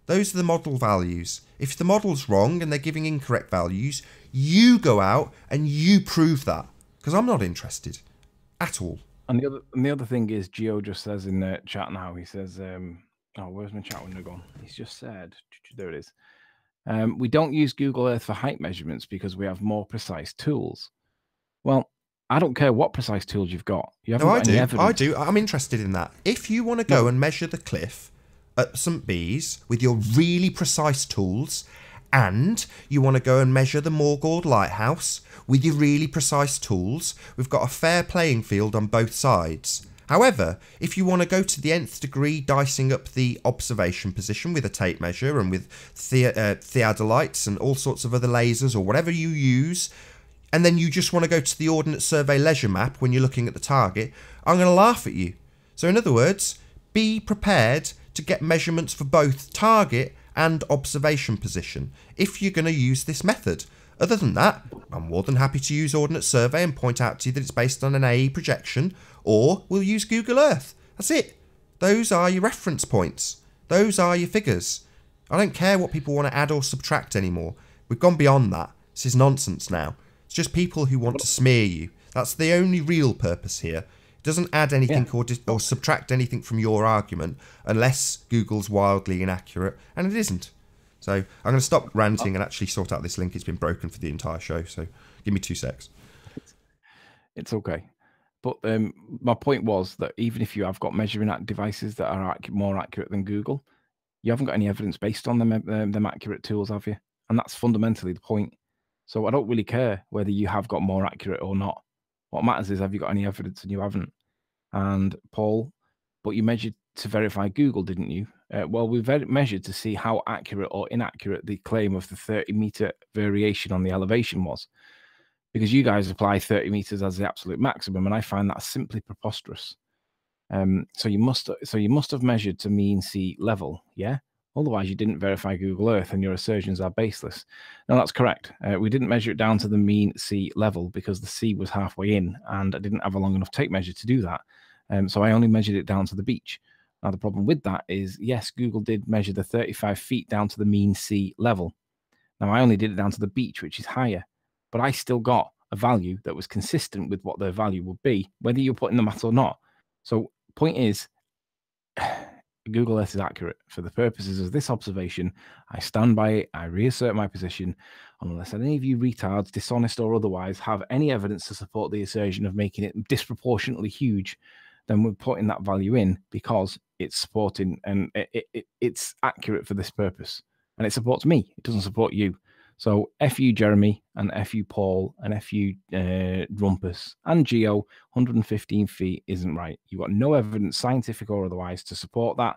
Those are the model values. If the model's wrong and they're giving incorrect values, you go out and you prove that. Because I'm not interested at all. And the other thing is, Gio just says in the chat now, he says, oh, where's my chat window gone? He's just said, there it is. We don't use Google Earth for height measurements because we have more precise tools. Well, I don't care what precise tools you've got. You haven't got any evidence. I do. I'm interested in that. If you want to go and measure the cliff at St. Bees with your really precise tools, and you want to go and measure the Morgord Lighthouse with your really precise tools, we've got a fair playing field on both sides. However, if you want to go to the nth degree, dicing up the observation position with a tape measure and with theodolites and all sorts of other lasers or whatever you use, and then you just want to go to the Ordnance Survey leisure map when you're looking at the target, I'm going to laugh at you. So in other words, be prepared to get measurements for both target and observation position if you're going to use this method. Other than that, I'm more than happy to use Ordnance Survey and point out to you that it's based on an AE projection, or we'll use Google Earth. That's it. Those are your reference points. Those are your figures. I don't care what people want to add or subtract anymore. We've gone beyond that. This is nonsense now. It's just people who want to smear you. That's the only real purpose here. It doesn't add anything or subtract anything from your argument unless Google's wildly inaccurate, and it isn't. So I'm going to stop ranting and actually sort out this link. It's been broken for the entire show, so give me 2 secs. It's okay. But my point was that even if you have got measuring devices that are more accurate than Google, you haven't got any evidence based on them accurate tools, have you? And that's fundamentally the point. So I don't really care whether you have got more accurate or not. What matters is, have you got any evidence? And you haven't. And Paul, but you measured to verify Google, didn't you? Well, we measured to see how accurate or inaccurate the claim of the 30-meter variation on the elevation was. Because you guys apply 30 meters as the absolute maximum, and I find that simply preposterous. So you must have measured to mean sea level, yeah? Otherwise, you didn't verify Google Earth, and your assertions are baseless. No, that's correct. We didn't measure it down to the mean sea level because the sea was halfway in, and I didn't have a long enough tape measure to do that. So I only measured it down to the beach. Now, the problem with that is, yes, Google did measure the 35 feet down to the mean sea level. Now, I only did it down to the beach, which is higher, but I still got a value that was consistent with what their value would be, whether you're putting the math or not. So, point is, Google Earth is accurate. For the purposes of this observation, I stand by it, I reassert my position, unless any of you retards, dishonest or otherwise, have any evidence to support the assertion of making it disproportionately huge, then we're putting that value in because it's supporting and it's accurate for this purpose. And it supports me, it doesn't support you. So F you, Jeremy, and F you, Paul, and F you, Rumpus, and Geo, 115 feet isn't right. You've got no evidence, scientific or otherwise, to support that.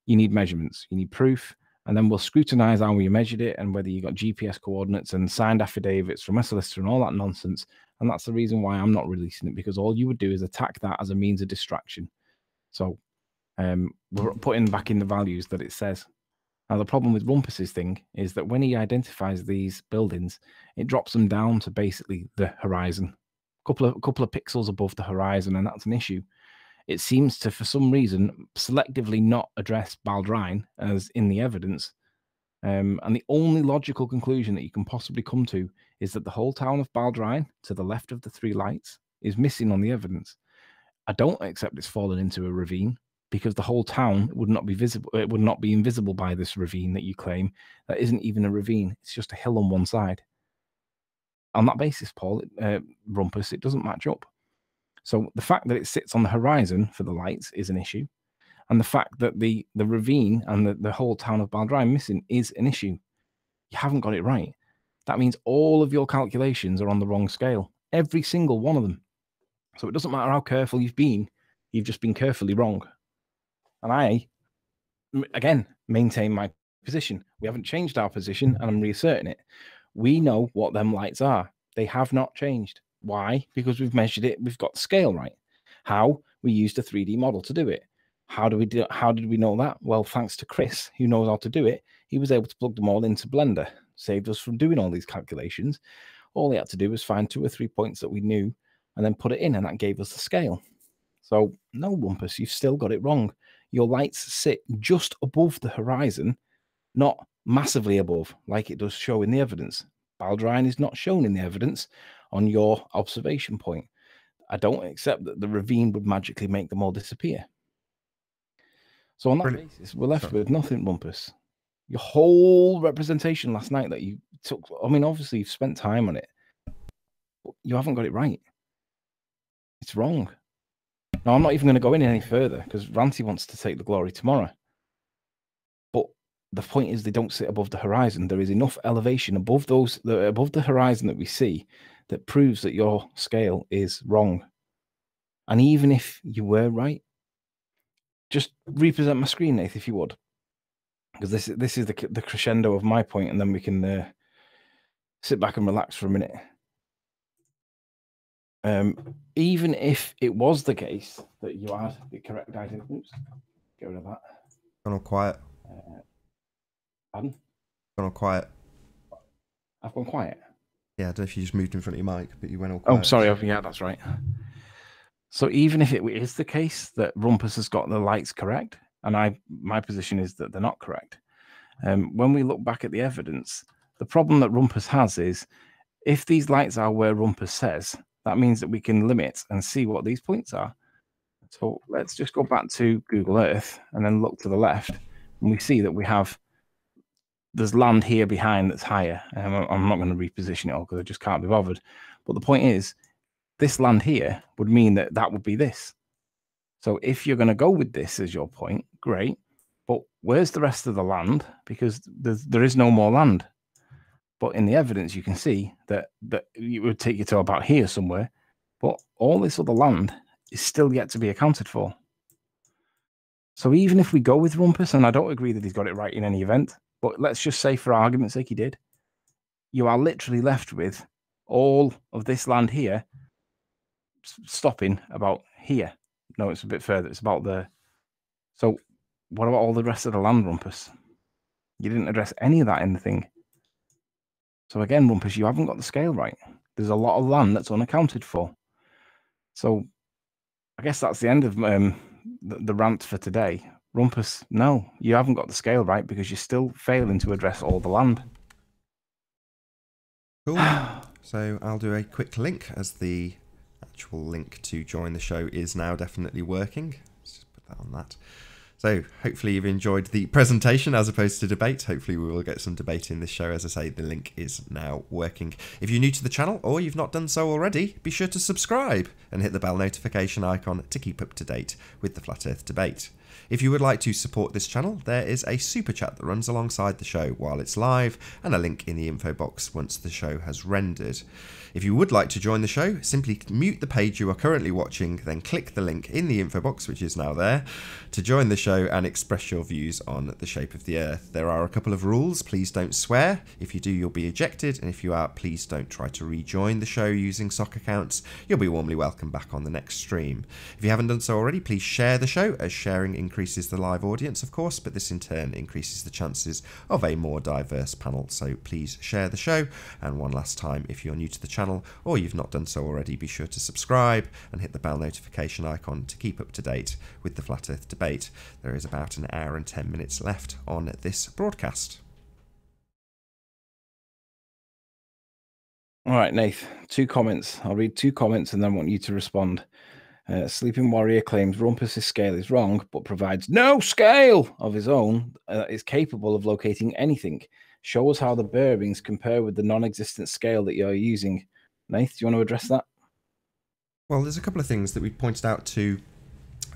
You need measurements. You need proof. And then we'll scrutinize how you measured it and whether you got GPS coordinates and signed affidavits from a solicitor and all that nonsense. And that's the reason why I'm not releasing it, because all you would do is attack that as a means of distraction. So we're putting back in the values that it says. Now, the problem with Rumpus's thing is that when he identifies these buildings, it drops them down to basically the horizon, a couple of pixels above the horizon, and that's an issue. It seems to, for some reason, selectively not address Baldrine as in the evidence. And the only logical conclusion that you can possibly come to is that the whole town of Baldrine, to the left of the three lights, is missing on the evidence. I don't accept it's fallen into a ravine, because the whole town would not be visible. It would not be invisible by this ravine that you claim. That isn't even a ravine. It's just a hill on one side. On that basis, Paul, Rumpus, it doesn't match up. So the fact that it sits on the horizon for the lights is an issue. And the fact that the ravine and the whole town of Baldrine missing is an issue. You haven't got it right. That means all of your calculations are on the wrong scale. Every single one of them. So it doesn't matter how careful you've been. You've just been carefully wrong. And I again, maintain my position. We haven't changed our position, and I'm reasserting it. We know what them lights are. They have not changed. Why? Because we've measured it. We've got the scale right. How? We used a 3D model to do it. How did we know that? Well, thanks to Chris, who knows how to do it. He was able to plug them all into Blender, saved us from doing all these calculations. All he had to do was find 2 or 3 points that we knew and then put it in, and that gave us the scale. So no, Rumpus, you've still got it wrong. Your lights sit just above the horizon, not massively above, like it does show in the evidence. Baldrine is not shown in the evidence on your observation point. I don't accept that the ravine would magically make them all disappear. So on that basis, we're left with nothing, Rumpus. Your whole representation last night that you took, I mean, obviously you've spent time on it, but you haven't got it right. It's wrong. Now, I'm not even going to go in any further because Ranty wants to take the glory tomorrow. But the point is they don't sit above the horizon. There is enough elevation above the horizon that we see that proves that your scale is wrong. And even if you were right, just represent my screen, Nath, if you would. Because this is the crescendo of my point, and then we can sit back and relax for a minute. Even if it was the case that you had the correct idea, oops, get rid of that. Gone all quiet. Pardon? Gone all quiet. I've gone quiet. Yeah, I don't know if you just moved in front of your mic, but you went all quiet. Oh, sorry. Yeah, that's right. So even if it is the case that Rumpus has got the lights correct, and my position is that they're not correct, when we look back at the evidence, the problem that Rumpus has is if these lights are where Rumpus says, that means that we can limit and see what these points are. So let's just go back to Google Earth and then look to the left, and we see that there's land here behind that's higher. I'm not going to reposition it all because I just can't be bothered. But the point is, this land here would mean that would be this. So if you're going to go with this as your point, great. But where's the rest of the land? Because there is no more land. But in the evidence, you can see that it would take you to about here somewhere. But all this other land is still yet to be accounted for. So even if we go with Rumpus, and I don't agree that he's got it right in any event, but let's just say for argument's sake he did, you are literally left with all of this land here stopping about here. No, it's a bit further. It's about there. So what about all the rest of the land, Rumpus? You didn't address any of that in the thing. So again, Rumpus, you haven't got the scale right. There's a lot of land that's unaccounted for. So I guess that's the end of the rant for today. Rumpus, no, you haven't got the scale right because you're still failing to address all the land. Cool. So I'll do a quick link as the actual link to join the show is now definitely working. Let's just put that on that. So hopefully you've enjoyed the presentation as opposed to debate. Hopefully we will get some debate in this show. As I say, the link is now working. If you're new to the channel or you've not done so already, be sure to subscribe and hit the bell notification icon to keep up to date with the Flat Earth debate. If you would like to support this channel, there is a super chat that runs alongside the show while it's live and a link in the info box once the show has rendered. If you would like to join the show, simply mute the page you are currently watching, then click the link in the info box, which is now there, to join the show and express your views on the shape of the Earth. There are a couple of rules. Please don't swear. If you do, you'll be ejected. And if you are, please don't try to rejoin the show using sock accounts. You'll be warmly welcome back on the next stream. If you haven't done so already, please share the show, as sharing increases the live audience, of course, but this in turn increases the chances of a more diverse panel. So please share the show. And one last time, if you're new to the channel or you've not done so already, be sure to subscribe and hit the bell notification icon to keep up to date with the Flat Earth debate. There is about an hour and 10 minutes left on this broadcast. All right, Nath, 2 comments. I'll read 2 comments and then want you to respond. Sleeping Warrior claims Rumpus's scale is wrong, but provides no scale of his own is capable of locating anything. Show us how the bearings compare with the non-existent scale that you're using. Nath, do you want to address that? Well, there's a couple of things that we pointed out to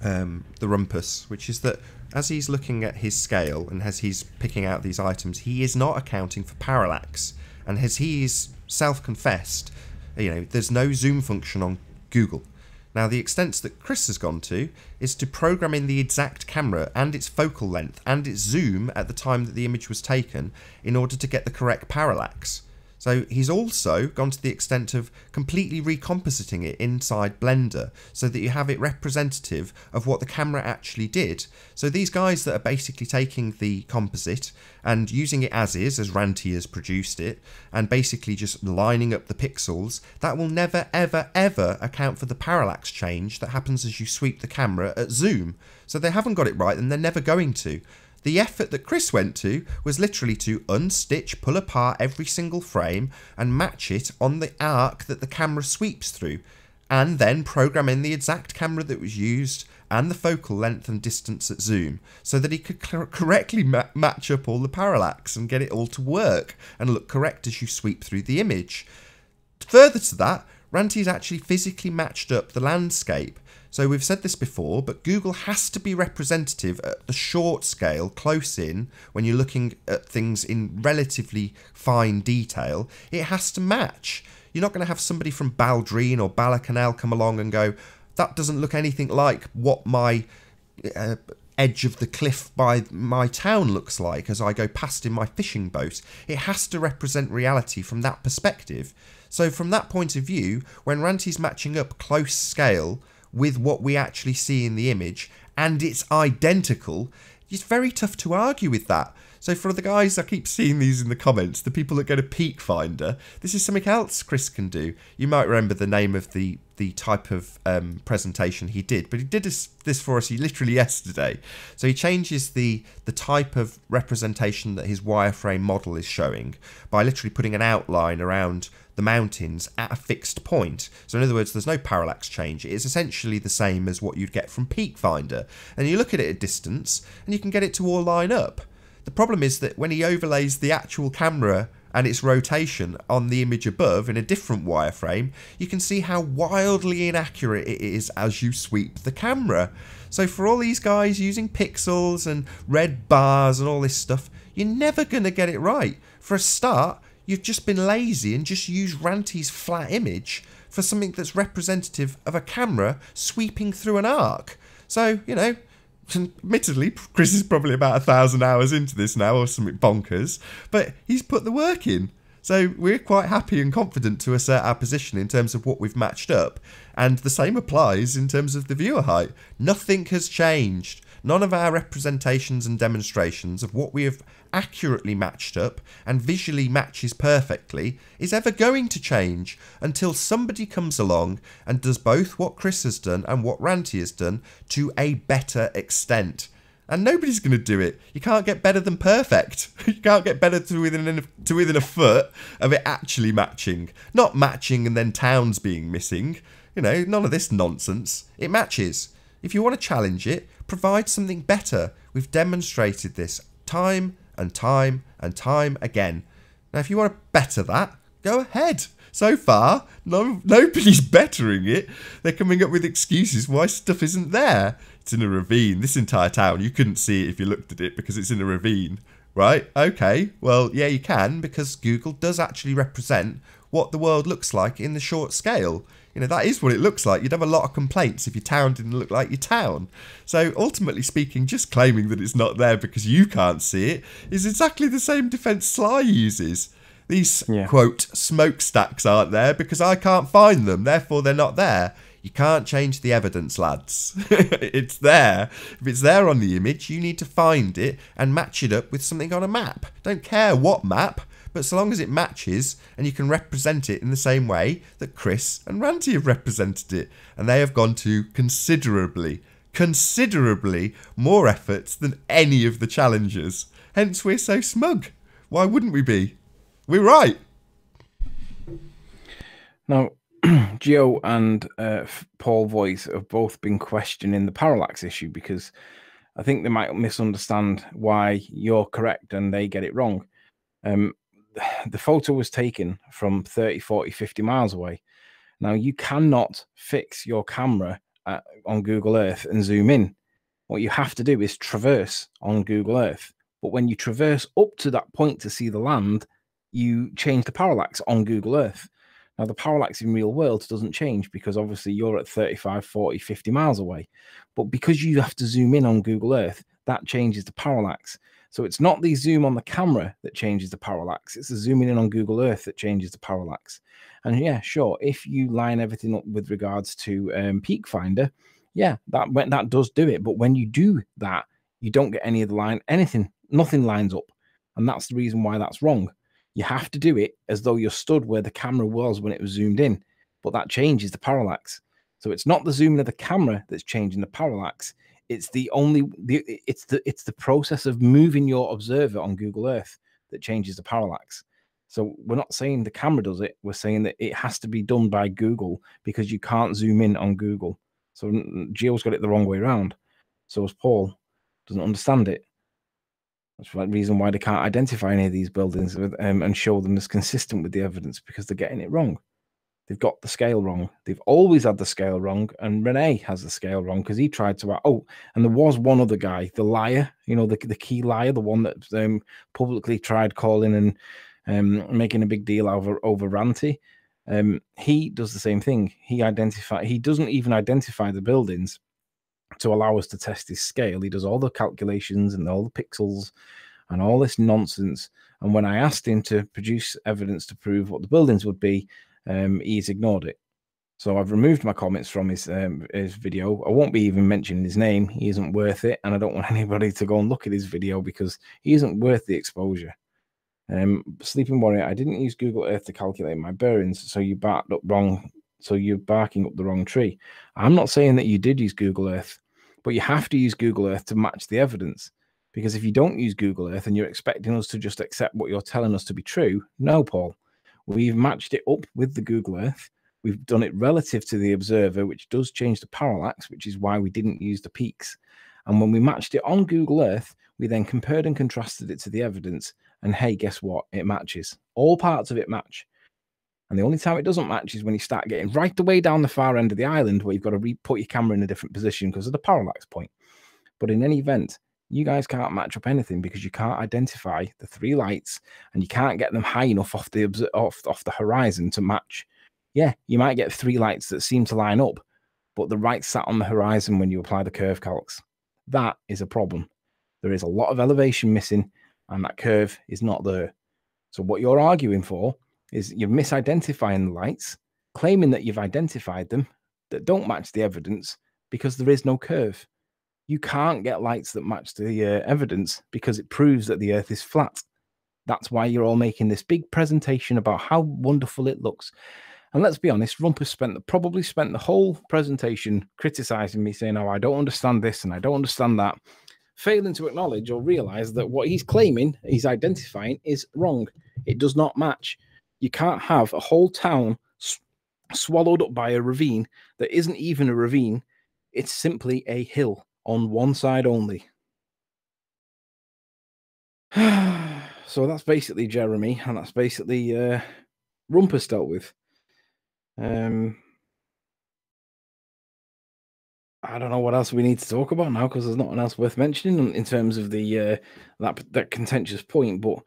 the Rumpus, which is that as he's looking at his scale and as he's picking out these items, he is not accounting for parallax. And as he's self-confessed, you know, there's no zoom function on Google. Now, the extent that Chris has gone to is to program in the exact camera and its focal length and its zoom at the time that the image was taken in order to get the correct parallax. So he's also gone to the extent of completely recompositing it inside Blender so that you have it representative of what the camera actually did. So these guys that are basically taking the composite and using it as is, as Ranty has produced it, and basically just lining up the pixels, that will never, ever, ever account for the parallax change that happens as you sweep the camera at zoom. So they haven't got it right, and they're never going to. The effort that Chris went to was literally to unstitch, pull apart every single frame and match it on the arc that the camera sweeps through, and then program in the exact camera that was used and the focal length and distance at zoom so that he could correctly match up all the parallax and get it all to work and look correct as you sweep through the image. Further to that, Ranty's actually physically matched up the landscape. So we've said this before, but Google has to be representative at the short scale, close in, when you're looking at things in relatively fine detail. It has to match. You're not going to have somebody from Baldrine or Balacanal come along and go, that doesn't look anything like what my edge of the cliff by my town looks like as I go past in my fishing boat. It has to represent reality from that perspective. So from that point of view, when Ranty's matching up close scale with what we actually see in the image, and it's identical, it's very tough to argue with that. So for the guys, I keep seeing these in the comments, the people that go to Peak Finder, this is something else Chris can do. You might remember the name of the type of presentation he did, but he did this for us literally yesterday. So he changes the type of representation that his wireframe model is showing by literally putting an outline around the mountains at a fixed point. So in other words, there's no parallax change. It is essentially the same as what you'd get from Peak Finder. And you look at it at distance and you can get it to all line up. The problem is that when he overlays the actual camera and its rotation on the image above in a different wireframe, you can see how wildly inaccurate it is as you sweep the camera. So for all these guys using pixels and red bars and all this stuff, you're never going to get it right. For a start, you've just been lazy and just used Ranty's flat image for something that's representative of a camera sweeping through an arc. So, you know, admittedly, Chris is probably about 1,000 hours into this now or something bonkers, but he's put the work in. So we're quite happy and confident to assert our position in terms of what we've matched up. And the same applies in terms of the viewer height. Nothing has changed. None of our representations and demonstrations of what we have accurately matched up and visually matches perfectly is ever going to change until somebody comes along and does both what Chris has done and what Ranty has done to a better extent. And nobody's going to do it. You can't get better than perfect. You can't get better to within a foot of it actually matching. Not matching and then towns being missing. You know, none of this nonsense. It matches. If you want to challenge it, provide something better. We've demonstrated this time and time and time again. Now, if you want to better that, go ahead. So far, nobody's bettering it. They're coming up with excuses why stuff isn't there. It's in a ravine. This entire town, you couldn't see it if you looked at it because it's in a ravine, right? Okay, well, yeah, you can, because Google does actually represent what the world looks like in the short scale. You know, that is what it looks like. You'd have a lot of complaints if your town didn't look like your town. So ultimately speaking, just claiming that it's not there because you can't see it is exactly the same defence Sly uses. These, quote, smokestacks aren't there because I can't find them, therefore they're not there. You can't change the evidence, lads. It's there. If it's there on the image, you need to find it and match it up with something on a map. Don't care what map, but so long as it matches and you can represent it in the same way that Chris and Ranty have represented it. And they have gone to considerably more efforts than any of the challengers. Hence we're so smug. Why wouldn't we be? We're right. Now, Gio and Paul Voice have both been questioning the parallax issue because I think they might misunderstand why you're correct and they get it wrong. The photo was taken from 30, 40, 50 miles away. Now, you cannot fix your camera on Google Earth and zoom in. What you have to do is traverse on Google Earth. But when you traverse up to that point to see the land, you change the parallax on Google Earth. Now, the parallax in real world doesn't change because obviously you're at 35, 40, 50 miles away. But because you have to zoom in on Google Earth, that changes the parallax. So it's not the zoom on the camera that changes the parallax. It's the zooming in on Google Earth that changes the parallax. And yeah, sure, if you line everything up with regards to Peak Finder, yeah, that does do it. But when you do that, you don't get any of the line, nothing lines up. And that's the reason why that's wrong. You have to do it as though you're stood where the camera was when it was zoomed in, but that changes the parallax. So it's not the zooming of the camera that's changing the parallax. It's it's the process of moving your observer on Google Earth that changes the parallax. So we're not saying the camera does it. We're saying that it has to be done by Google because you can't zoom in on Google. So Gio's got it the wrong way around. So as Paul doesn't understand it. That's the reason why they can't identify any of these buildings and show them as consistent with the evidence, because they're getting it wrong. They've got the scale wrong. They've always had the scale wrong. And Rene has the scale wrong because he tried to. Oh, and there was one other guy, the liar, the key liar, the one that publicly tried calling and making a big deal over Ranty. He does the same thing. He doesn't even identify the buildings to allow us to test his scale. He does all the calculations and all the pixels and all this nonsense. And when I asked him to produce evidence to prove what the buildings would be, he's ignored it. So I've removed my comments from his video. I won't be even mentioning his name. He isn't worth it. And I don't want anybody to go and look at his video because he isn't worth the exposure. Sleeping Warrior, I didn't use Google Earth to calculate my bearings, so you barked up wrong. So you're barking up the wrong tree. I'm not saying that you did use Google Earth, but you have to use Google Earth to match the evidence. Because if you don't use Google Earth and you're expecting us to just accept what you're telling us to be true, no, Paul. We've matched it up with the Google Earth. We've done it relative to the observer, which does change the parallax, which is why we didn't use the peaks. And when we matched it on Google Earth, we then compared and contrasted it to the evidence. And hey, guess what? It matches. All parts of it match. And the only time it doesn't match is when you start getting right the way down the far end of the island where you've got to put your camera in a different position because of the parallax point. But in any event, you guys can't match up anything because you can't identify the three lights and you can't get them high enough off the horizon to match. Yeah, you might get three lights that seem to line up, but the right sat on the horizon when you apply the curve calcs. That is a problem. There is a lot of elevation missing and that curve is not there. So what you're arguing for is you're misidentifying the lights, claiming that you've identified them that don't match the evidence because there is no curve. You can't get lights that match the evidence because it proves that the Earth is flat. That's why you're all making this big presentation about how wonderful it looks. And let's be honest, Rumpus probably spent the whole presentation criticizing me, saying, oh, I don't understand this and I don't understand that, failing to acknowledge or realize that what he's claiming, he's identifying, is wrong. It does not match. You can't have a whole town swallowed up by a ravine that isn't even a ravine. It's simply a hill on one side only. So that's basically Jeremy, and that's basically Rumpus dealt with. I don't know what else we need to talk about now because there's nothing else worth mentioning in terms of the that contentious point. But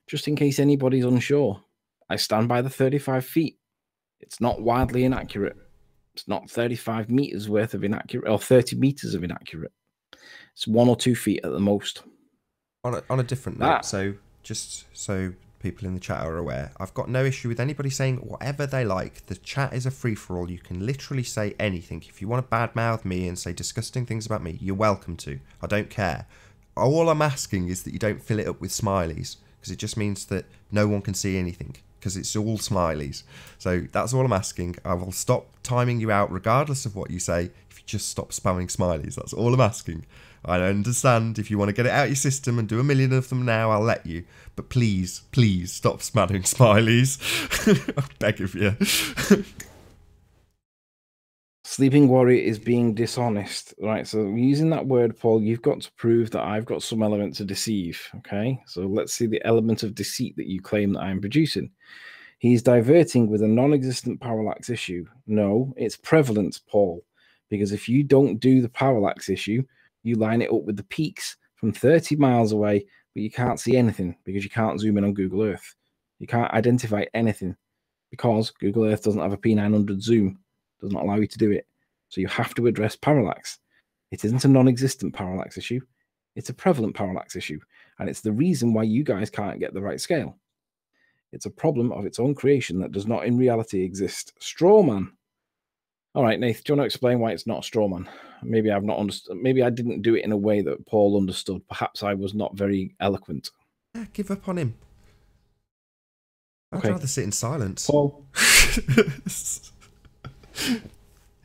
just in case anybody's unsure, I stand by the 35 feet. It's not wildly inaccurate. It's not 35 meters worth of inaccurate or 30 meters of inaccurate. It's 1 or 2 feet at the most. On a different note, so just so people in the chat are aware, I've got no issue with anybody saying whatever they like. The chat is a free-for-all. You can literally say anything. If you want to badmouth me and say disgusting things about me, you're welcome to. I don't care. All I'm asking is that you don't fill it up with smileys, because it just means that no one can see anything, because it's all smileys. So that's all I'm asking. I will stop timing you out regardless of what you say if you just stop spamming smileys. That's all I'm asking. I understand if you want to get it out of your system and do 1 million of them now, I'll let you. But please, please stop spamming smileys. I beg of you. Sleeping Warrior is being dishonest, right? So using that word, Paul, you've got to prove that I've got some element to deceive, okay? So let's see the element of deceit that you claim that I'm producing. He's diverting with a non-existent parallax issue. No, it's prevalent, Paul, because if you don't do the parallax issue, you line it up with the peaks from 30 miles away, but you can't see anything because you can't zoom in on Google Earth. You can't identify anything because Google Earth doesn't have a P900 zoom, does not allow you to do it. So you have to address parallax. It isn't a non-existent parallax issue. It's a prevalent parallax issue. And it's the reason why you guys can't get the right scale. It's a problem of its own creation that does not in reality exist. Straw man. All right, Nath, do you want to explain why it's not a straw man? Maybe I've not understood. Maybe I didn't do it in a way that Paul understood. Perhaps I was not very eloquent. Yeah, give up on him. I'd Okay. rather sit in silence. Paul.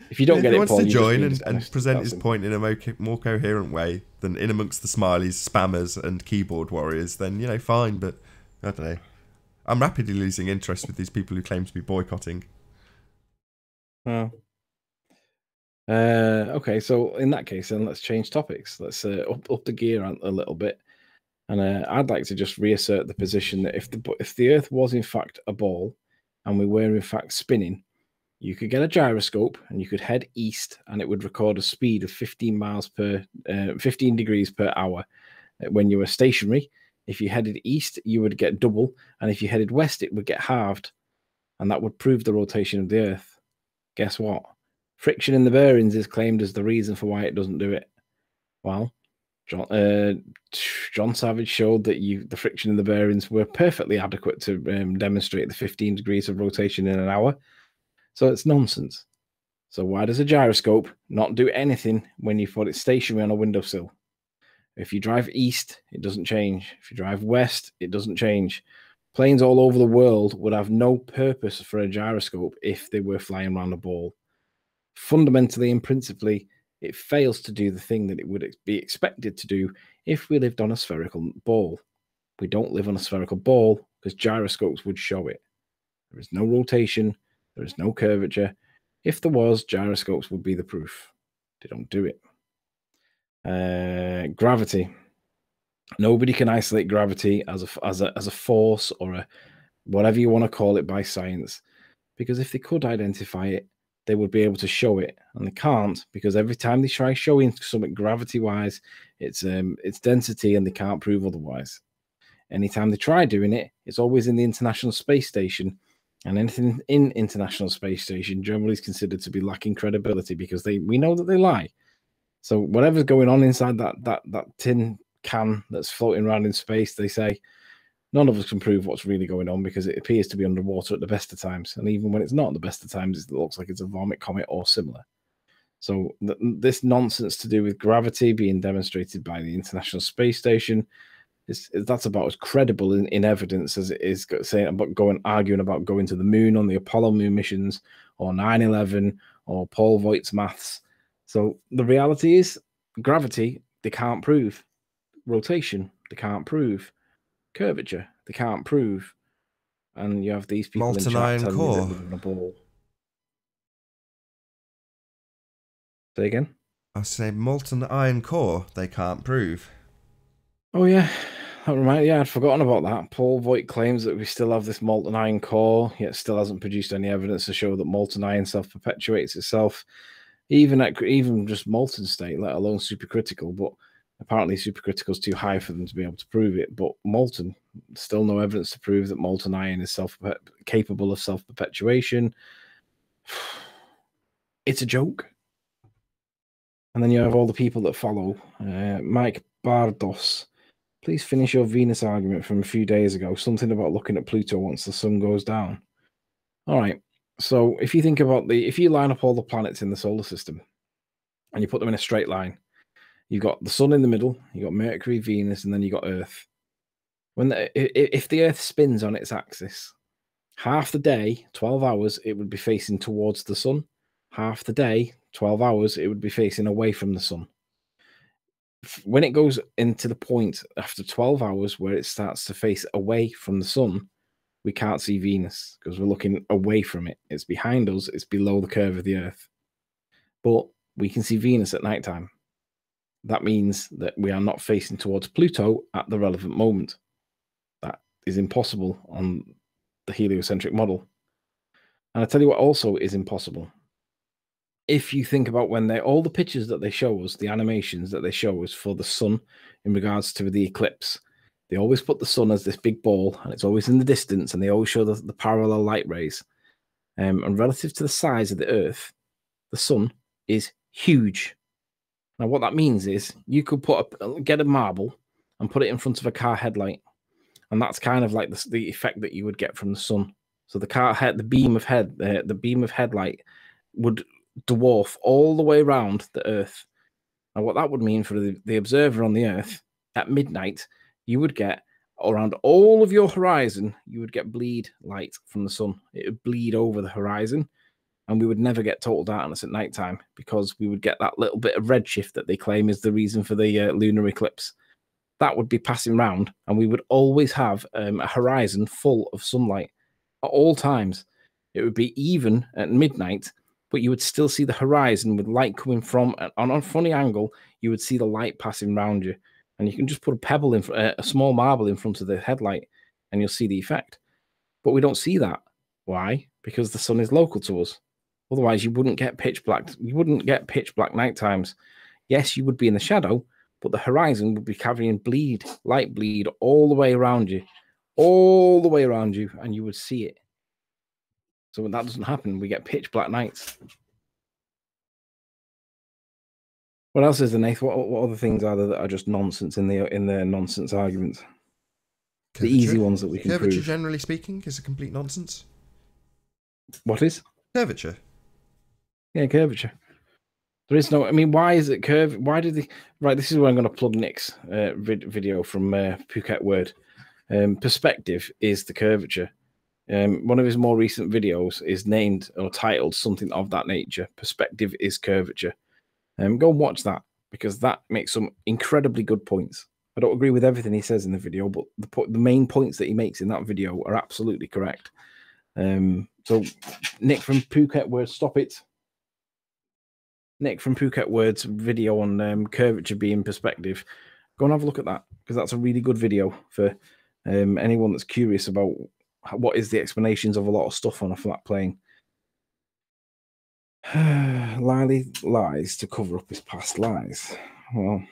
If you don't get it, wants Paul, to join and honest. present That's his point in a more coherent way than in amongst the smileys, spammers, and keyboard warriors, then, you know, fine. But I don't know. I'm rapidly losing interest with these people who claim to be boycotting. Oh. Okay, so in that case, then let's change topics. Let's up the gear a little bit, and I'd like to just reassert the position that if the Earth was in fact a ball, and we were in fact spinning, you could get a gyroscope and you could head east, and it would record a speed of 15 degrees per hour when you were stationary. If you headed east, you would get double, and if you headed west, it would get halved, and that would prove the rotation of the Earth. Guess what? Friction in the bearings is claimed as the reason for why it doesn't do it. Well, John Savage showed that the friction in the bearings were perfectly adequate to demonstrate the 15 degrees of rotation in an hour. So it's nonsense. So why does a gyroscope not do anything when you put it stationary on a windowsill? If you drive east, it doesn't change. If you drive west, it doesn't change. Planes all over the world would have no purpose for a gyroscope if they were flying around a ball. Fundamentally and principally, it fails to do the thing that it would be expected to do if we lived on a spherical ball. We don't live on a spherical ball because gyroscopes would show it. There is no rotation. There is no curvature. If there was, gyroscopes would be the proof. They don't do it. Gravity. Nobody can isolate gravity as a force or a whatever you want to call it by science, because if they could identify it, they would be able to show it, and they can't, because every time they try showing something gravity-wise, it's density, and they can't prove otherwise. Anytime they try doing it, it's always in the International Space Station, and anything in International Space Station generally is considered to be lacking credibility because we know that they lie. So whatever's going on inside that tin can that's floating around in space, they say, none of us can prove what's really going on because it appears to be underwater at the best of times. And even when it's not the best of times, it looks like it's a vomit comet or similar. So this nonsense to do with gravity being demonstrated by the International Space Station, that's about as credible in evidence as it is saying about arguing about going to the moon on the Apollo moon missions or 9/11 or Paul Voigt's maths. So the reality is gravity, they can't prove. Rotation, they can't prove. Curvature, they can't prove. And you have these people Molten in chat iron telling core. you that we live in a ball. Say again? I say molten iron core, they can't prove. Oh, yeah. I'd forgotten about that. Paul Voigt claims that we still have this molten iron core, yet still hasn't produced any evidence to show that molten iron self-perpetuates itself, even just molten state, let alone supercritical. But apparently supercritical is too high for them to be able to prove it. But molten, still no evidence to prove that molten iron is capable of self-perpetuation. It's a joke. And then you have all the people that follow. Mike Bardos. Please finish your Venus argument from a few days ago. Something about looking at Pluto once the sun goes down. All right. So if you think about if you line up all the planets in the solar system and you put them in a straight line, you've got the sun in the middle, you've got Mercury, Venus, and then you've got Earth. If the Earth spins on its axis, half the day, 12 hours, it would be facing towards the sun. Half the day, 12 hours, it would be facing away from the sun. When it goes into the point after 12 hours where it starts to face away from the sun, we can't see Venus because we're looking away from it. It's behind us. It's below the curve of the Earth. But we can see Venus at nighttime. That means that we are not facing towards Pluto at the relevant moment. That is impossible on the heliocentric model. And I tell you what also is impossible. If you think about all the pictures that they show us, the animations that they show us for the sun in regards to the eclipse, they always put the sun as this big ball and it's always in the distance and they always show the parallel light rays. And relative to the size of the Earth, the sun is huge. Now, what that means is you could get a marble and put it in front of a car headlight, and that's kind of like the effect that you would get from the sun. So the beam of headlight would dwarf all the way around the Earth. And what that would mean for the observer on the Earth at midnight, you would get around all of your horizon, you would get bleed light from the sun. It would bleed over the horizon, and we would never get total darkness at nighttime because we would get that little bit of redshift that they claim is the reason for the lunar eclipse. That would be passing round, and we would always have a horizon full of sunlight at all times. It would be even at midnight, but you would still see the horizon with light coming from, and on a funny angle, you would see the light passing around you. And you can just put a small marble in front of the headlight, and you'll see the effect. But we don't see that. Why? Because the sun is local to us. Otherwise, you wouldn't get pitch black. You wouldn't get pitch black night times. Yes, you would be in the shadow, but the horizon would be carrying light bleed all the way around you, and you would see it. So when that doesn't happen, we get pitch black nights. What else is there, Nath? What other things are there that are just nonsense in the nonsense arguments? Curvature. The easy ones that we can Curvature, prove. generally speaking, is a complete nonsense. What is? Curvature. Yeah, curvature. There is no. I mean, why is it curve? Why did they? Right, this is where I'm going to plug Nick's video from Phuket Word. Perspective is the curvature. One of his more recent videos is named or titled something of that nature. Perspective is curvature. Go and watch that because that makes some incredibly good points. I don't agree with everything he says in the video, but the main points that he makes in that video are absolutely correct. So, Nick from Phuket Word, stop it. Nick from Phuket Word's video on curvature being perspective. Go and have a look at that because that's a really good video for anyone that's curious about what is the explanations of a lot of stuff on a flat plane. Lily lies to cover up his past lies. Well, I'm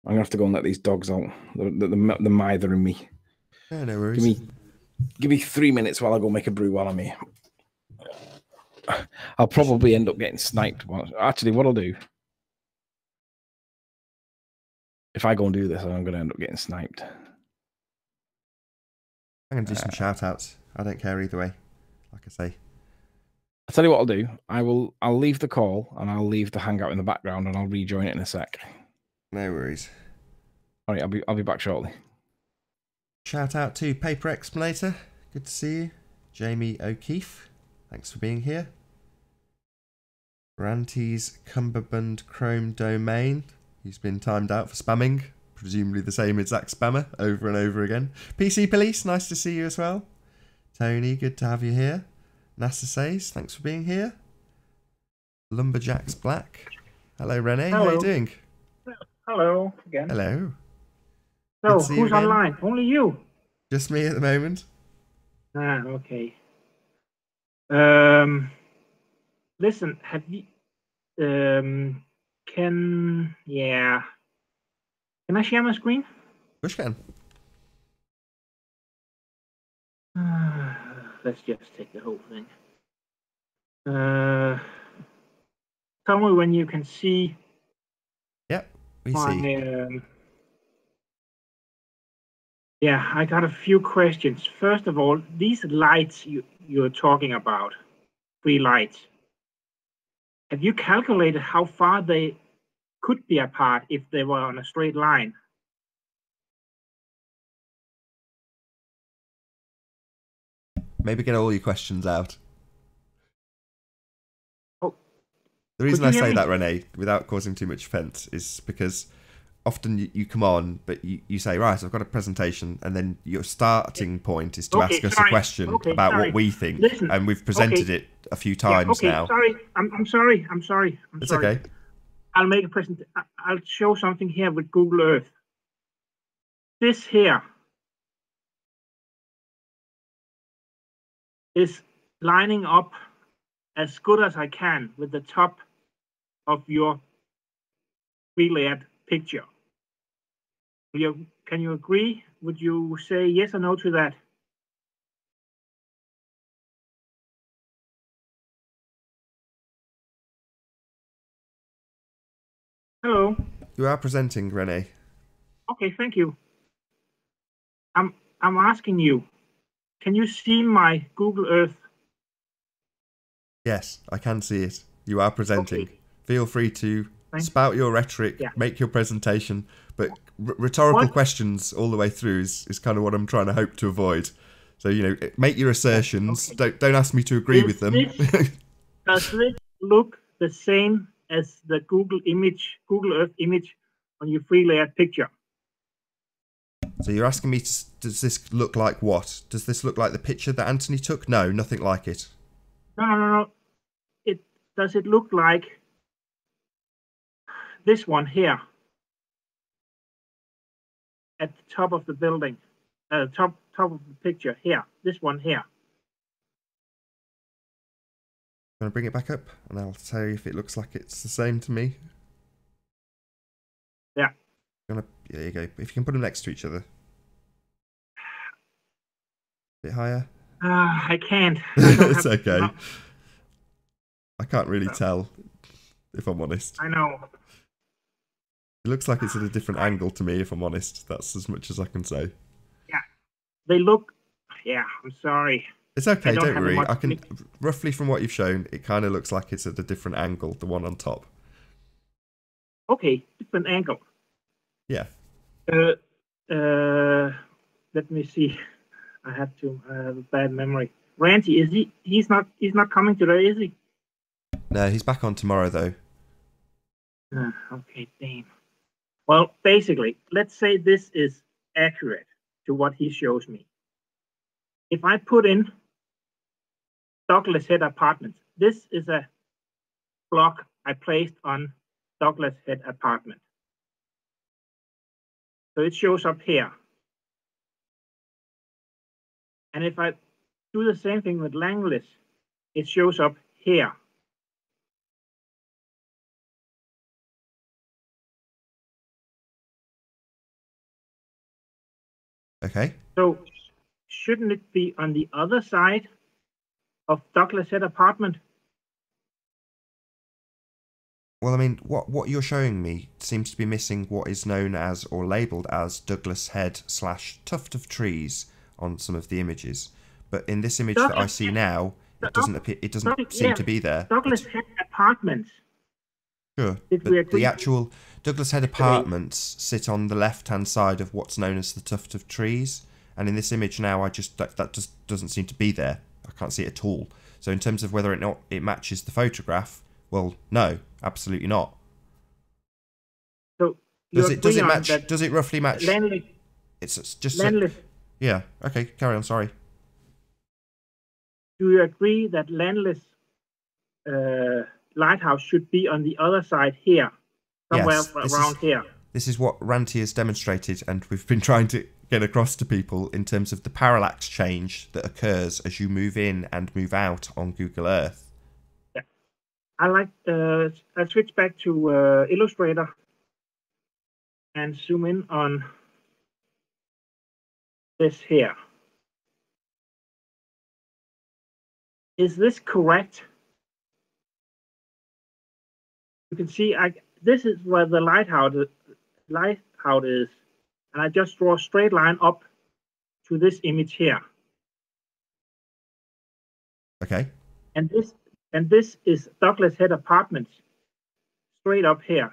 gonna have to go and let these dogs out. The mithering me. Yeah, no worries. Give me 3 minutes while I go make a brew while I'm here. I'll probably end up getting sniped. Actually, what I'll do, if I go and do this, I'm going to end up getting sniped. I'm going to do some shout outs. I don't care either way, like I say. I'll tell you what I'll do. I'll leave the call and I'll leave the hangout in the background and I'll rejoin it in a sec. No worries. All right, I'll be back shortly. Shout out to Paper Explanator. Good to see you. Jamie O'Keefe. Thanks for being here. Ranty's Cumberbund Chrome domain. He's been timed out for spamming. Presumably the same exact spammer over and over again. PC Police, nice to see you as well. Tony, good to have you here. NASA Says, thanks for being here. Lumberjacks Black. Hello, Renee. Hello. How are you doing? Hello again. Hello. So, who's online? Only you? Just me at the moment. Ah, okay. Listen, have you... Can I share my screen? Push can. Let's just take the whole thing. Tell me when you can see. Yep, we my, see. Yeah, I got a few questions. First of all, these lights you're talking about, 3 lights, have you calculated how far they could be apart if they were on a straight line? Maybe get all your questions out. Oh, the reason I say that, Renee, without causing too much offence, is because often you come on, but you say, right, I've got a presentation, and then your starting point is to ask us a question about what we think. Listen, and we've presented it a few times now. Sorry, I'm sorry. It's okay. I'll make a presentation. I'll show something here with Google Earth. This here is lining up as good as I can with the top of your pre-layered picture. Can you agree? Would you say yes or no to that? You are presenting, Rene. Okay, thank you. I'm asking you, can you see my Google Earth? Yes, I can see it. You are presenting. Okay. Feel free to Thanks. spout your rhetoric, Yeah. make your presentation, but rhetorical What? questions all the way through is kind of what I'm trying to hope to avoid. So, you know, make your assertions. Okay. Don't ask me to agree with them. Does this look the same as the Google Earth image on your free layered picture? So you're asking me, does this look like what? Does this look like the picture that Anthony took? No, nothing like it. No. Does it look like this one here at the top of the building, top of the picture here? This one here. I'm going to bring it back up and I'll tell you if it looks like it's the same to me. Yeah. There you go. If you can put them next to each other. A bit higher. I can't. It's okay. No. I can't really tell, if I'm honest. I know. It looks like it's at a different angle to me, if I'm honest. That's as much as I can say. Yeah. They look... Yeah, I'm sorry. It's okay, don't worry. I can... Roughly from what you've shown, it kind of looks like it's at a different angle, the one on top. Okay, different angle. Yeah. Let me see. I have a bad memory. Randy, is he? He's not coming today, is he? No, he's back on tomorrow though. Okay, damn. Well, basically, let's say this is accurate to what he shows me. If I put in Douglas Head Apartments, this is a block I placed on Douglas Head Apartment. So it shows up here. And if I do the same thing with Langlis, it shows up here. Okay. So shouldn't it be on the other side of Douglas Head Apartment? Well, I mean, what you're showing me seems to be missing what is known as or labelled as Douglas Head / tuft of trees on some of the images. But in this image that I see now, it doesn't appear. It doesn't seem to be there. Douglas Head Apartments. Sure, but the actual Douglas Head Apartments sit on the left-hand side of what's known as the tuft of trees, and in this image now, that just doesn't seem to be there. I can't see it at all. So in terms of whether it matches the photograph, well, no, absolutely not. So does it match? Does it roughly match? Landless. It's just Landless. Yeah. Okay. Carry on. Sorry. Do you agree that Landless lighthouse should be on the other side here, somewhere around here? This is what Ranty has demonstrated, and we've been trying to get across to people in terms of the parallax change that occurs as you move in and move out on Google Earth. Yeah, I'll switch back to Illustrator and zoom in on this here. Is this correct? You can see this is where the lighthouse is, and I just draw a straight line up to this image here. Okay. And this is Douglas Head Apartments, straight up here.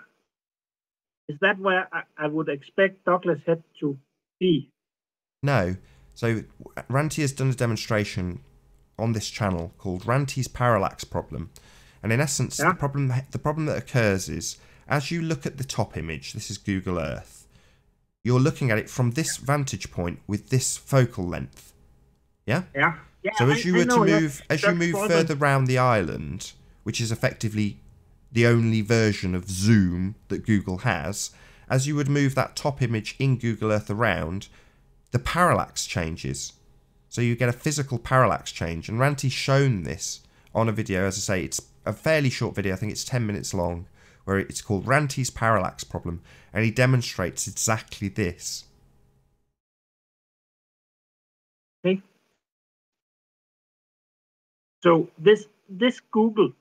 Is that where I would expect Douglas Head to be? No. So Ranty has done a demonstration on this channel called Ranty's parallax problem, and in essence, the problem that occurs is as you look at the top image. This is Google Earth. You're looking at it from this vantage point with this focal length. Yeah. Yeah. So as you move further round the island, which is effectively the only version of zoom that Google has, as you would move that top image in Google Earth around, the parallax changes. So you get a physical parallax change. And Ranty's shown this on a video. As I say, it's a fairly short video. I think it's 10 minutes long, where it's called Ranty's parallax problem. And he demonstrates exactly this. Okay. So this Google,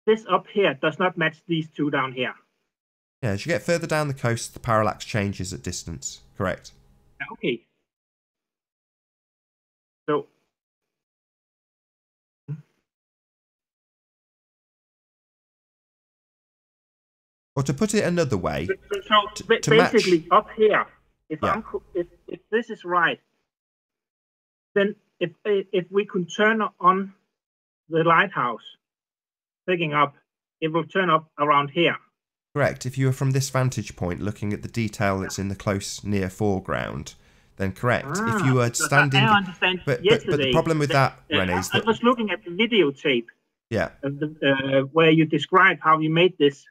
this up here does not match these two down here. Yeah, as you get further down the coast, the parallax changes at distance. Correct. Okay. So Or to put it another way, to basically match... up here, if Yeah. if this is right, then if we could turn on the lighthouse picking up, it will turn up around here. Correct. If you were from this vantage point looking at the detail that's in the close near foreground, then correct. If you were standing... I understand. But the problem with that, René, is that... I was looking at the videotape. Yeah. Where you describe how you made this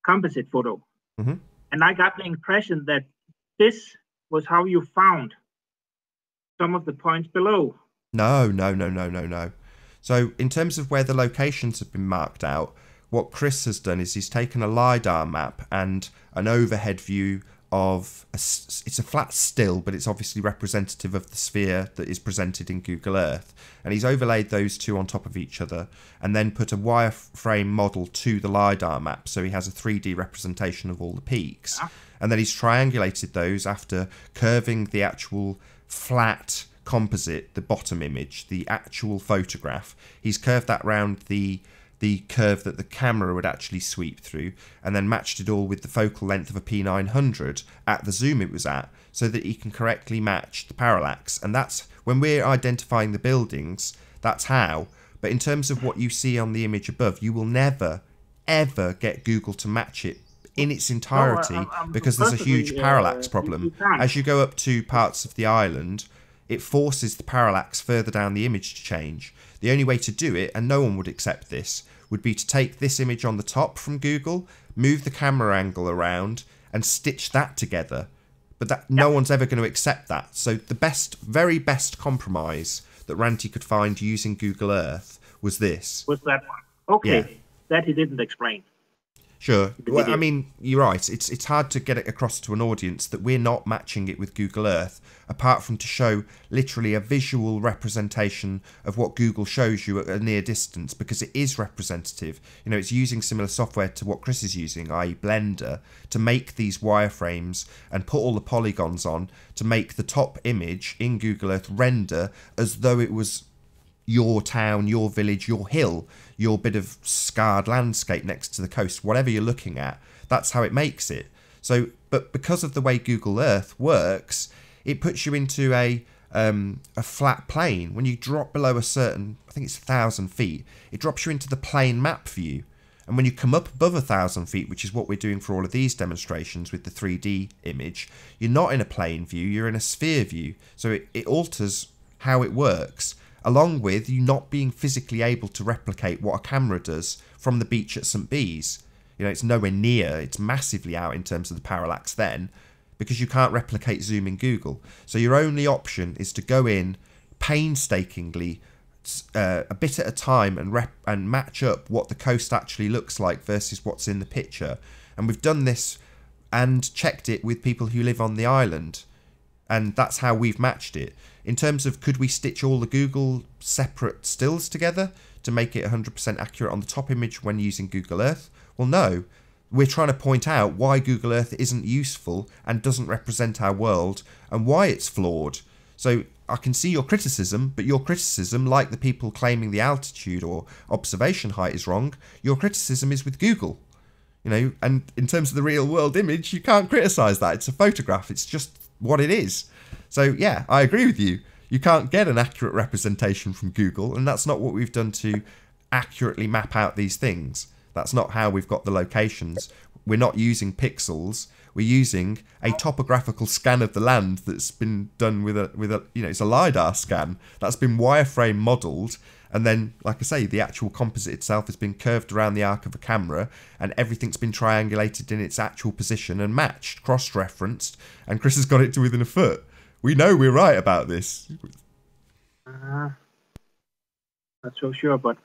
composite photo. Mm-hmm. And I got the impression that this was how you found some of the points below. No. So in terms of where the locations have been marked out, what Chris has done is he's taken a LiDAR map and an overhead view of... it's a flat still, but it's obviously representative of the sphere that is presented in Google Earth. And he's overlaid those two on top of each other and then put a wireframe model to the LiDAR map. So he has a 3D representation of all the peaks. Yeah. And then he's triangulated those after curving the actual flat composite, the bottom image, the actual photograph. He's curved that round the curve that the camera would actually sweep through, and then matched it all with the focal length of a P900 at the zoom it was at, so that he can correctly match the parallax. And that's when we're identifying the buildings, that's how. But in terms of what you see on the image above, you will never ever get Google to match it in its entirety, because there's a huge parallax problem. As you go up to parts of the island, it forces the parallax further down the image to change. The only way to do it, and no one would accept this, would be to take this image on the top from Google, move the camera angle around, and stitch that together. But that no one's ever going to accept that. So the very best compromise that Ranty could find using Google Earth was this. Was that one? Okay, yeah. That he didn't explain. Sure. Well, I mean, you're right. It's hard to get it across to an audience that we're not matching it with Google Earth, apart from to show literally a visual representation of what Google shows you at a near distance, because it is representative. You know, it's using similar software to what Chris is using, i.e. Blender, to make these wireframes and put all the polygons on to make the top image in Google Earth render as though it was your town, your village, your hill, your bit of scarred landscape next to the coast, whatever you're looking at. That's how it makes it. So, but because of the way Google Earth works, it puts you into a flat plane. When you drop below a certain, I think it's 1,000 feet, it drops you into the plane map view. And when you come up above 1,000 feet, which is what we're doing for all of these demonstrations with the 3D image, you're not in a plane view, you're in a sphere view. So it alters how it works, along with you not being physically able to replicate what a camera does from the beach at St. Bees. You know, it's nowhere near, it's massively out in terms of the parallax then, because you can't replicate zoom in Google. So your only option is to go in painstakingly, a bit at a time, and match up what the coast actually looks like versus what's in the picture. And we've done this and checked it with people who live on the island, and that's how we've matched it. In terms of could we stitch all the Google separate stills together to make it 100% accurate on the top image when using Google Earth? Well, no. We're trying to point out why Google Earth isn't useful and doesn't represent our world, and why it's flawed. So I can see your criticism, but your criticism, like the people claiming the altitude or observation height is wrong, your criticism is with Google. You know, and in terms of the real world image, you can't criticize that. It's a photograph. It's just what it is. So yeah, I agree with you. You can't get an accurate representation from Google, and that's not what we've done to accurately map out these things. That's not how we've got the locations. We're not using pixels. We're using a topographical scan of the land that's been done with a you know, it's a LiDAR scan that's been wireframe modelled, and then, like I say, the actual composite itself has been curved around the arc of a camera, and everything's been triangulated in its actual position and matched, cross-referenced, and Chris has got it to within a foot. We know we're right about this. Not so sure, but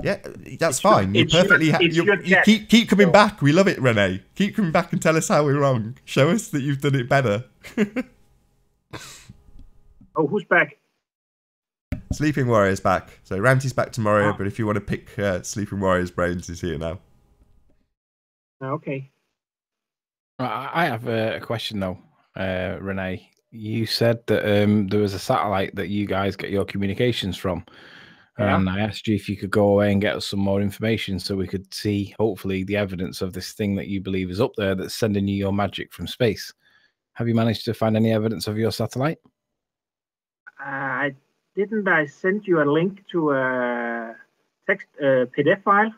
yeah, that's fine. You perfectly. You keep coming back. We love it, René. Keep coming back and tell us how we're wrong. Show us that you've done it better. Oh, who's back? Sleeping Warrior's back. So Ranty's back tomorrow, but if you want to pick Sleeping Warrior's brains, he's here now. Okay. I have a question though, Renee. You said that there was a satellite that you guys get your communications from, Yeah. and I asked you if you could go away and get us some more information so we could see, hopefully, the evidence of this thing that you believe is up there that's sending you your magic from space. Have you managed to find any evidence of your satellite? I send you a link to a text PDF file?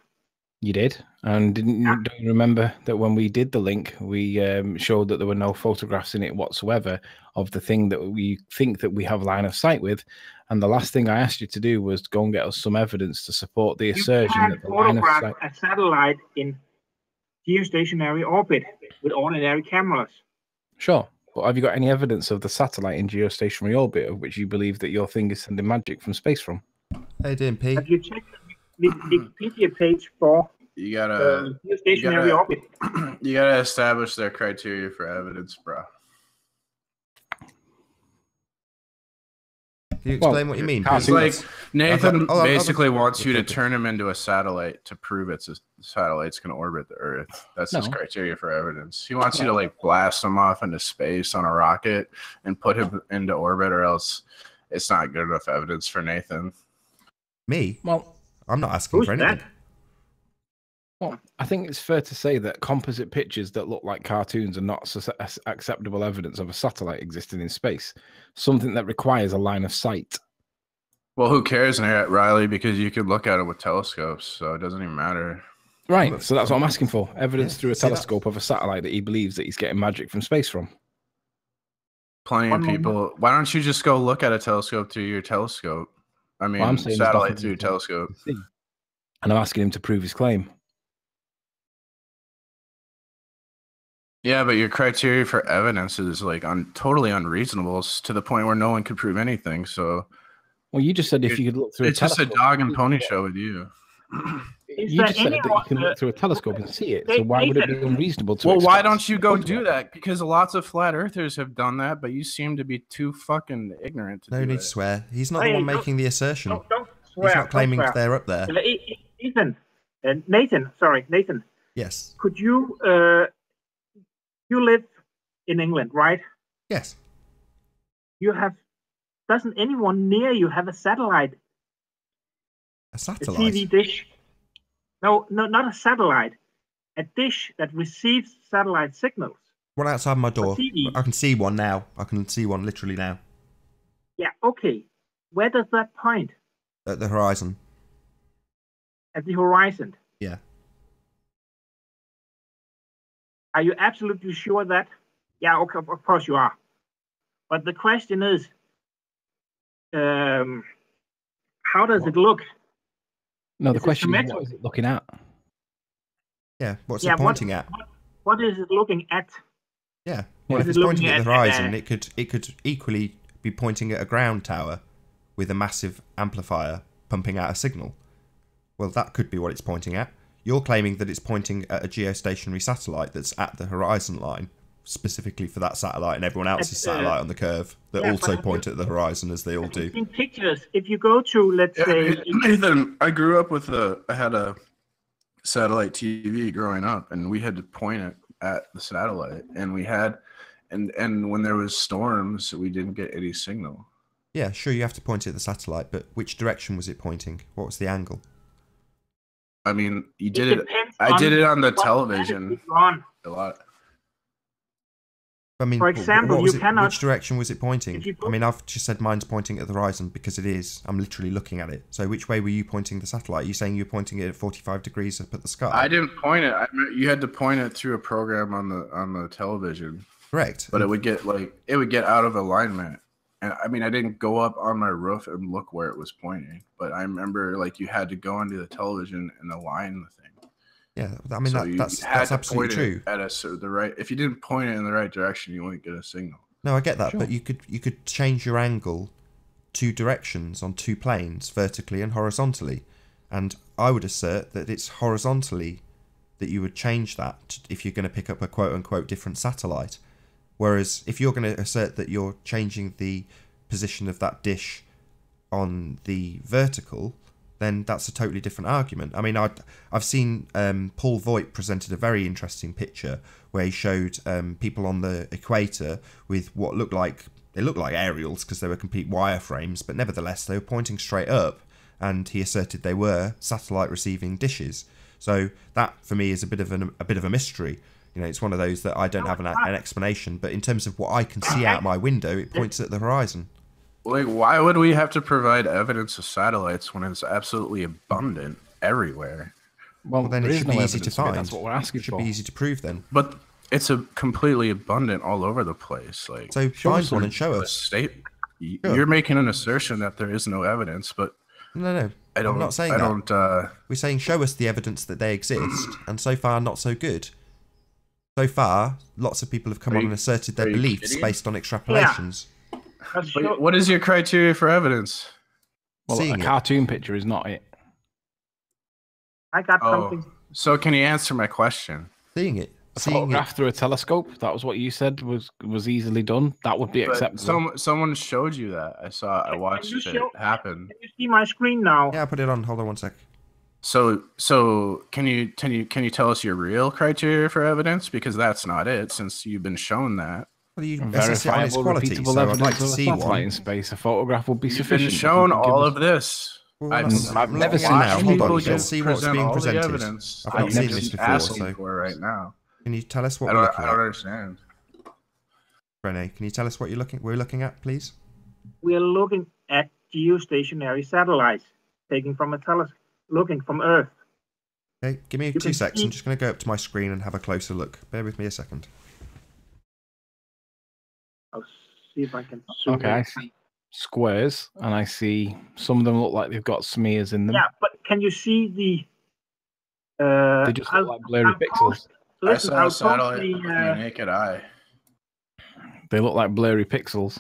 You did, and don't you remember that when we did the link, we showed that there were no photographs in it whatsoever of the thing that we think that we have line of sight with? And the last thing I asked you to do was go and get us some evidence to support the assertion that the line of sight. A satellite in geostationary orbit with ordinary cameras. Sure, but have you got any evidence of the satellite in geostationary orbit of which you believe that your thing is sending magic from space from? Hey, DMP. Have you checked the Wikipedia page for geostationary orbit? You gotta establish their criteria for evidence, bro. Can you explain what you mean? It's like Nathan basically wants you to turn him into a satellite to prove it's a satellite's going to orbit the Earth. That's his criteria for evidence. He wants you to like blast him off into space on a rocket and put him into orbit, or else it's not good enough evidence for Nathan. Me? Well, I'm not asking for anything. Well, I think it's fair to say that composite pictures that look like cartoons are not acceptable evidence of a satellite existing in space, something that requires a line of sight. Well, who cares, Riley? Because you could look at it with telescopes, so it doesn't even matter. Right, so that's what I'm asking for. Evidence through a telescope of a satellite that he believes that he's getting magic from space from. Plenty of people. Why don't you just go look at a telescope through your telescope? I mean, satellite through your telescope. And I'm asking him to prove his claim. Yeah, but your criteria for evidence is like totally unreasonable to the point where no one could prove anything. So, well, you just said if you could look through, it's just a dog and pony show with you. You just said that you can look through a telescope and see it. So why would it be unreasonable to? Well, why don't you go do that? Because lots of flat earthers have done that, but you seem to be too fucking ignorant to do No need to swear. He's not the one making the assertion. Don't swear. He's not claiming they're up there. Nathan. Yes. Could you? You live in England, right? Yes. Doesn't anyone near you have a satellite? A satellite? A TV dish? No, not a satellite. A dish that receives satellite signals. One outside my door. I can see one now. I can see one literally now. Yeah, okay. Where does that point? At the horizon. At the horizon? Yeah. Are you absolutely sure that? Yeah, okay, of course you are. But the question is, how does it look? No, the question is, what is it looking at? Yeah, what's it pointing at? What is it looking at? Yeah, well, if it's pointing at the horizon, it could equally be pointing at a ground tower with a massive amplifier pumping out a signal. Well, that could be what it's pointing at. You're claiming that it's pointing at a geostationary satellite that's at the horizon line, specifically for that satellite and everyone else's satellite on the curve that also point at the horizon as they all do. In pictures, if you go to, let's say... Nathan, I grew up with I had a satellite TV growing up, and we had to point it at the satellite, and we had... And when there was storms, we didn't get any signal. Yeah, sure, you have to point it at the satellite, but which direction was it pointing? What was the angle? I mean, you did it. I did it on the television a lot. I mean, for example, which direction was it pointing? I mean, I've just said mine's pointing at the horizon because it is. I'm literally looking at it. So which way were you pointing the satellite? Are you saying you're pointing it at 45 degrees up at the sky? I didn't point it. You had to point it through a program on the television. Correct. But it would get out of alignment. And I mean, I didn't go up on my roof and look where it was pointing, but I remember like you had to go onto the television and align the thing. Yeah, I mean so that's absolutely true. If you didn't point it in the right direction, you wouldn't get a signal. No, I get that, but you could change your angle 2 directions on 2 planes, vertically and horizontally, and I would assert that it's horizontally that you would change that if you're going to pick up a quote unquote different satellite. Whereas if you're going to assert that you're changing the position of that dish on the vertical, then that's a totally different argument. I mean, I've seen Paul Voigt presented a very interesting picture where he showed people on the equator with what looked like aerials because they were complete wireframes, but nevertheless they were pointing straight up, and he asserted they were satellite receiving dishes. So that for me is a bit of a mystery. You know, it's one of those that I don't have an explanation, but in terms of what I can see out my window, it points at the horizon. Like, why would we have to provide evidence of satellites when it's absolutely abundant everywhere? Well, then it should be easy to find. That's what we're asking for. It should be easy to prove then. But it's a completely abundant all over the place. Like, so find one and show us. You're making an assertion that there is no evidence, but no, I'm not saying that. We're saying show us the evidence that they exist, and so far not so good. So far, lots of people have come on and asserted their beliefs based on extrapolations. But what is your criteria for evidence? Well, a cartoon picture is not it. I got something. So can you answer my question? Seeing it. A photograph through a telescope, that was what you said was easily done. That would be acceptable. Someone showed you that. I watched it happen. Can you see my screen now? Yeah, I'll put it on. Hold on one sec. So can you tell us your real criteria for evidence? Because that's not it, since you've been shown that. Well, you assess it on its quality, so I'd like to see one. In space, a photograph would be sufficient. You've been shown all of this. Well, I've never seen that. Hold on, you can see what's being presented. I've not seen this before, so right now. Can you tell us what we're looking at? I don't understand. Rene, can you tell us what we're looking at, please? We're looking at geostationary satellites taken from a telescope, looking from Earth. Okay, give me 2 seconds. I'm just going to go up to my screen and have a closer look. Bear with me a second. I'll see if I can zoom in. I see squares, and I see some of them look like they've got smears in them. Yeah, but can you see they just look like blurry pixels. Listen, I saw a satellite with my naked eye. They look like blurry pixels.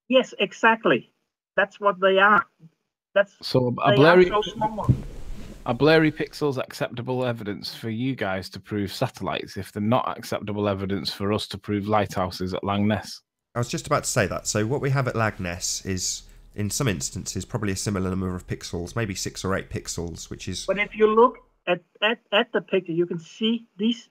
Yes, exactly. That's what they are. So a blurry pixel's acceptable evidence for you guys to prove satellites if they're not acceptable evidence for us to prove lighthouses at Loch Ness. I was just about to say that. So what we have at Loch Ness is, in some instances, probably a similar number of pixels, maybe 6 or 8 pixels, which is... But if you look at the picture, you can see these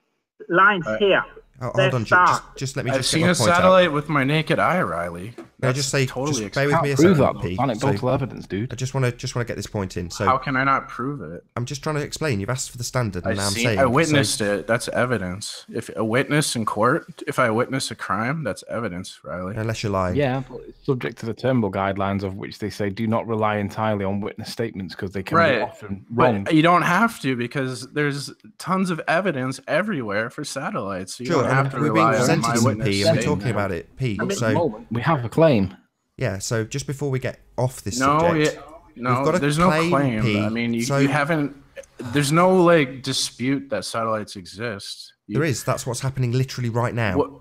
lines here. Oh, hold on, just let me just get my point out. I've seen a satellite with my naked eye, Riley. No, just bear with me a second, Pete. Anecdotal evidence, dude. I just want to get this point in. So how can I not prove it? I'm just trying to explain. You've asked for the standard, and now I'm saying I witnessed it. That's evidence. If a witness in court, if I witness a crime, that's evidence, Riley. Unless you're lying. Yeah, but it's subject to the Turnbull guidelines, of which they say do not rely entirely on witness statements because they can be often wrong. But you don't have to, because there's tons of evidence everywhere for satellites. So you don't have to rely on my witness P, and we're talking about it, P. So we have a claim. Yeah, so just before we get off this subject, there's no claim. P, I mean, you haven't. There's no dispute that satellites exist. There is. That's what's happening literally right now.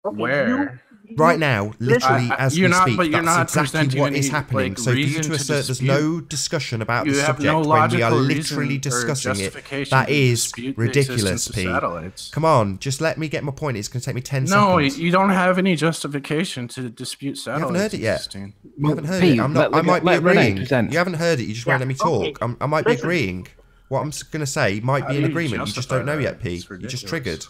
Where? Right now, literally as we speak, that's exactly what is happening. So for you to assert there's no discussion about the subject when we are literally discussing it, that is ridiculous, P. Come on, just let me get my point. It's going to take me 10 seconds. No, you don't have any justification to dispute satellites. You haven't heard it yet. You haven't heard it. I might be agreeing. You haven't heard it. You just won't let me talk. I might be agreeing. What I'm going to say might be in agreement. You just don't know yet, P. You're just triggered.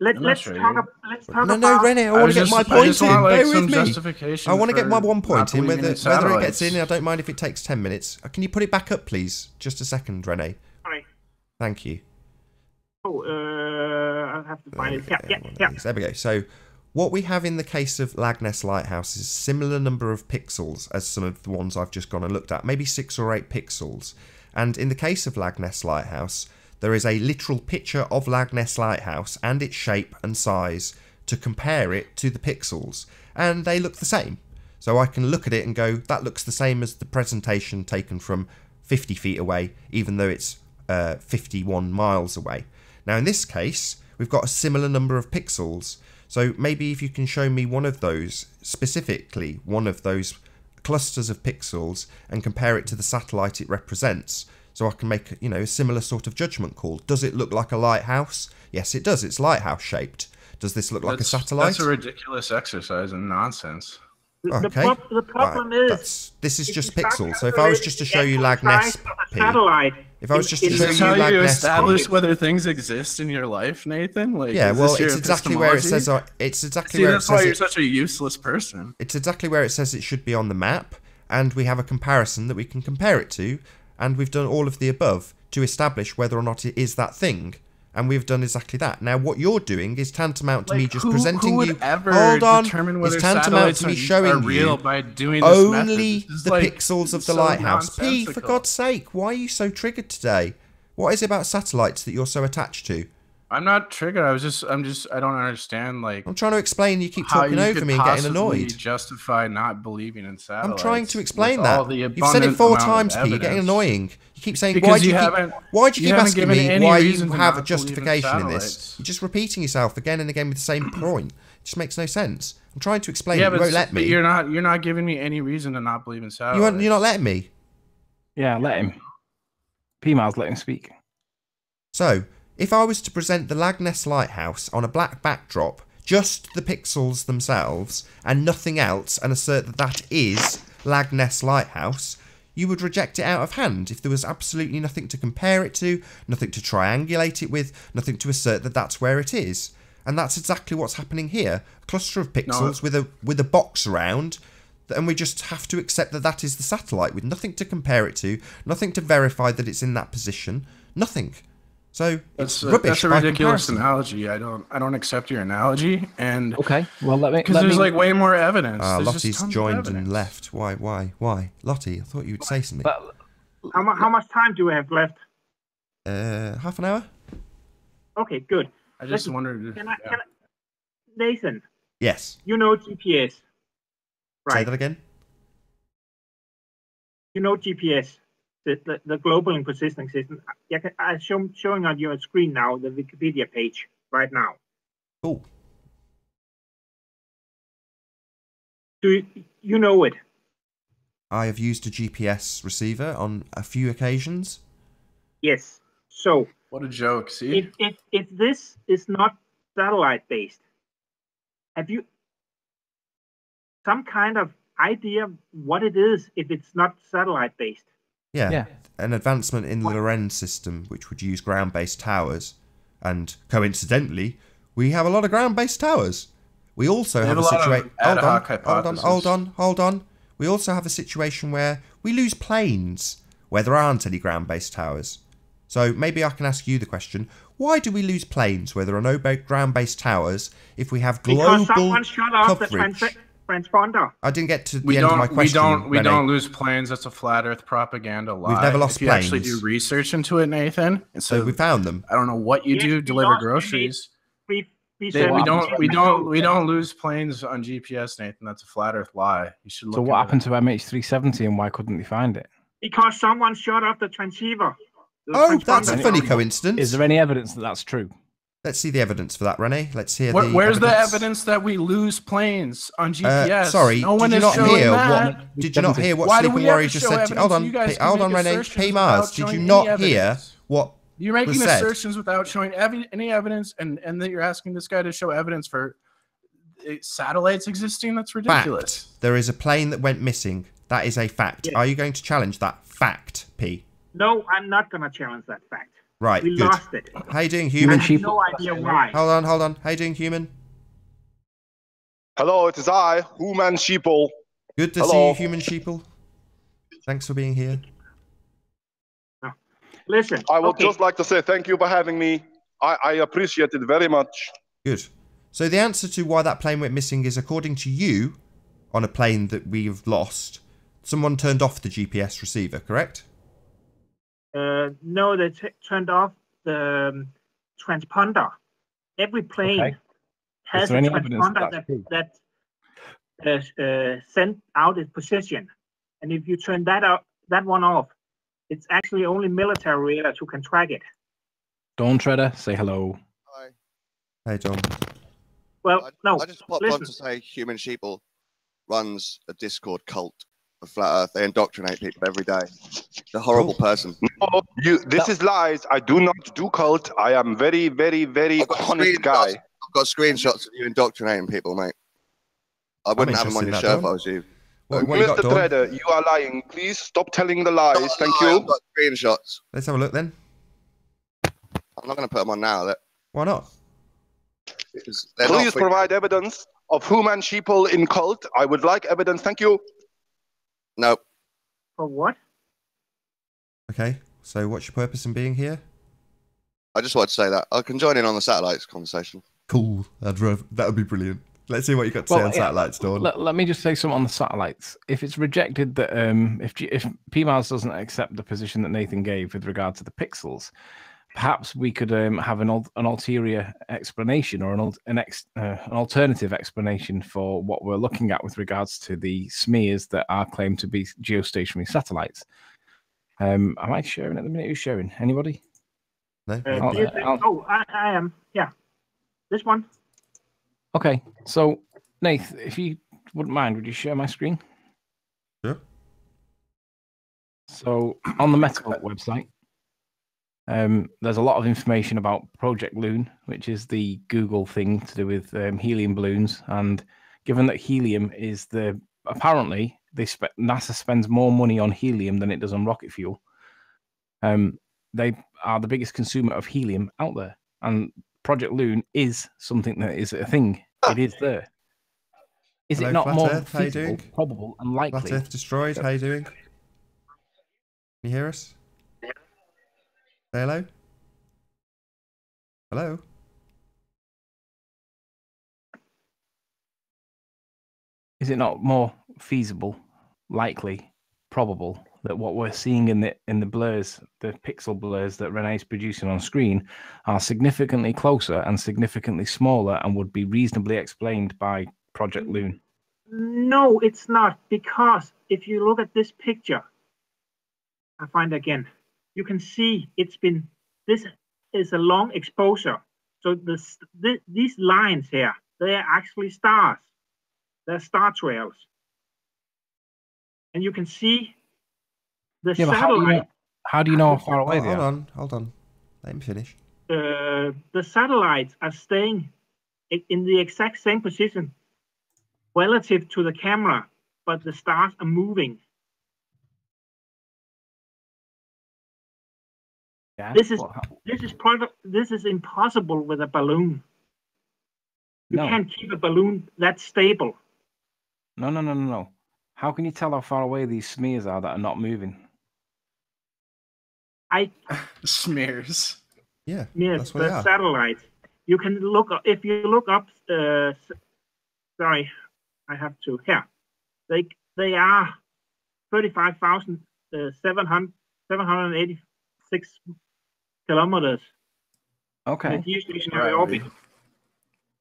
Let's talk about... No, Rene, I want to get my point in. Bear with me. I want to get my one point in. Whether it gets in, I don't mind if it takes 10 minutes. Can you put it back up, please? Just a second, Rene. Sorry. Thank you. I'll have to find it. Yeah. There we go. So what we have in the case of Loch Ness Lighthouse is a similar number of pixels as some of the ones I've just gone and looked at. Maybe 6 or 8 pixels. And in the case of Loch Ness Lighthouse, there is a literal picture of Loch Ness Lighthouse and its shape and size to compare it to the pixels, and they look the same. So I can look at it and go, that looks the same as the presentation taken from 50 feet away, even though it's 51 miles away. Now in this case, we've got a similar number of pixels, so maybe if you can show me one of those, specifically one of those clusters of pixels, and compare it to the satellite it represents, so I can make, a similar sort of judgment call. Does it look like a lighthouse? Yes, it does. It's lighthouse shaped. Does this look like a satellite? That's a ridiculous exercise and nonsense. Okay. The problem is this is just pixels. So if I was just to show you lagness, if I was just to show you how you lagness, establish whether things exist in your life, Nathan. Like, yeah, well, it's exactly where it says. It's exactly where it says. That's why you're such a useless person. It's exactly where it says it should be on the map, and we have a comparison that we can compare it to, and we've done all of the above to establish whether or not it is that thing. And we've done exactly that. Now, what you're doing is tantamount to me just presenting you. Hold on, it's tantamount to me showing you by doing only the pixels of the lighthouse. P, for God's sake, why are you so triggered today? What is it about satellites that you're so attached to? I'm not triggered. I don't understand. Like, I'm trying to explain. You keep talking over me and getting annoyed. Justify not believing in satellites. I'm trying to explain that. You've said it 4 times, P. You're getting annoying. You keep saying, why do you keep asking me why you have a justification in this? You're just repeating yourself again and again with the same point. It just makes no sense. I'm trying to explain. You won't let me. You're not giving me any reason to not believe in satellites. You're not letting me. Yeah, let him. P-Miles, let him speak. So, if I was to present the Lagness Lighthouse on a black backdrop, just the pixels themselves, and nothing else, and assert that that is Lagness Lighthouse, you would reject it out of hand if there was absolutely nothing to compare it to, nothing to triangulate it with, nothing to assert that that's where it is. And that's exactly what's happening here. A cluster of pixels with a box around, and we just have to accept that that is the satellite with nothing to compare it to, nothing to verify that it's in that position, nothing. So it's rubbish. That's a ridiculous analogy. I don't accept your analogy. And okay, well because there's like way more evidence. Lottie's joined and left. Why? Lottie, I thought you would say something. How much time do we have left? Half an hour. Okay, good. I just wondered. Can I, Nathan? Yes. You know GPS, right? Say that again. You know GPS. The global positioning system. I'm showing on your screen now the Wikipedia page right now. Oh. Do you know it? I have used a GPS receiver on a few occasions. Yes. So. What a joke! See. If this is not satellite based, have you some kind of idea what it is if it's not satellite based? Yeah, an advancement in the Lorenz system, which would use ground-based towers. And coincidentally, we have a lot of ground-based towers. We also have a situation... Hold on. We also have a situation where we lose planes, where there aren't any ground-based towers. So maybe I can ask you the question, why do we lose planes where there are no ground-based towers if we have global coverage? Transponder. I didn't get to the end of my question. We don't lose planes. That's a flat Earth propaganda lie. We've never lost planes. If you actually do research into it, Nathan, and so we found them. I don't know what you do. Deliver groceries. We don't lose planes on GPS, Nathan. That's a flat Earth lie. You should look. So what happened to MH370, and why couldn't they find it? Because someone shot off the transceiver. Oh, that's a funny coincidence. Is there any evidence that that's true? Let's see the evidence for that, Rene. Let's hear Where's the evidence that we lose planes on GPS? Sorry, did you not hear what Sleeping Warrior just said to you? Hold on, Rene. P. Mars, did you not hear what you're making assertions without showing any evidence, and that you're asking this guy to show evidence for satellites existing? That's ridiculous. Fact. There is a plane that went missing. That is a fact. Yes. Are you going to challenge that fact, P? No, I'm not going to challenge that fact. Right, we good. Lost it. How you doing, human? I have no idea why. Hold on. How you doing, human? Hello, it is I, Human Sheeple. Good to see you, Human Sheeple. Thanks for being here. Listen, I would just like to say thank you for having me. I appreciate it very much. Good. So the answer to why that plane went missing is, according to you, on a plane that we've lost, someone turned off the GPS receiver, correct? No, they turned off the transponder. Every plane has a transponder that sent out its position. And if you turn that one off, it's actually only military radars who can track it. Dawn Treader, say hello. Hi. Hey, Dawn. Well, I just popped on to say Human Sheeple runs a Discord cult of Flat Earth. They indoctrinate people every day. The horrible person. No, this is lies. I do not do cult. I am very, very, very honest guy. I've got screenshots of you indoctrinating people, mate. I wouldn't have him on your show if I was you. What Mr. you got, Dawn? Trader, you are lying. Please stop telling the lies. Thank you. I've got screenshots. Let's have a look then. I'm not going to put them on now. Why not? Please provide evidence of whom and sheeple in cult. I would like evidence. Thank you. No. For what? Okay, so what's your purpose in being here? I just wanted to say that. I can join in on the satellites conversation. Cool. That would be brilliant. Let's see what you got to say on satellites, Dawn. Let me just say something on the satellites. If it's rejected that if PMARS doesn't accept the position that Nathan gave with regard to the pixels, perhaps we could have an ulterior explanation or an alternative explanation for what we're looking at with regards to the smears that are claimed to be geostationary satellites. Am I sharing at the minute? Who's sharing? Anybody? No. I am. Yeah, this one. Okay, so Nath, if you wouldn't mind, would you share my screen? Sure. So on the Metacult website, there's a lot of information about Project Loon, which is the Google thing to do with helium balloons. And given that helium is apparently NASA spends more money on helium than it does on rocket fuel. They are the biggest consumer of helium out there, and Project Loon is something that is a thing. It is there. Is Hello, it not Flat more Earth, how you feasible, doing? probable, and likely? Flat Earth Destroyed, how you doing? Can you hear us? Say hello? Hello? Is it not more feasible, likely, probable that what we're seeing in the blurs, the pixel blurs that Renee's producing on screen, are significantly closer and significantly smaller and would be reasonably explained by Project Loon? No, it's not, because if you look at this picture, I find again, you can see this is a long exposure. So these lines here, they are actually stars. They're star trails. And you can see the satellite. How do you know how far away they are? Hold on. Let me finish. The satellites are staying in the exact same position relative to the camera, but the stars are moving. Yeah. This is impossible with a balloon. You can't keep a balloon that stable. No. How can you tell how far away these smears are that are not moving? Smears. Yeah, yes, that's what they are. Satellites. You can look up, if you look up. Sorry, I have to. Here, they are 35,786 kilometers. Okay. Geostationary orbit.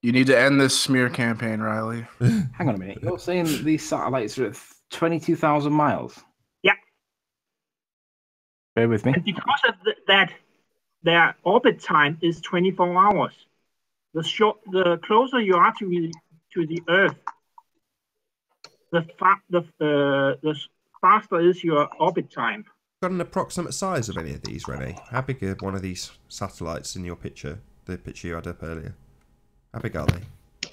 You need to end this smear campaign, Riley. Hang on a minute. You're saying these satellites are at 22,000 miles? Yeah. Bear with me. And because of that, their orbit time is 24 hours. The closer you are to the Earth, the faster is your orbit time. Got an approximate size of any of these, Renee? How big are one of these satellites in your picture? The picture you had up earlier. How big are they?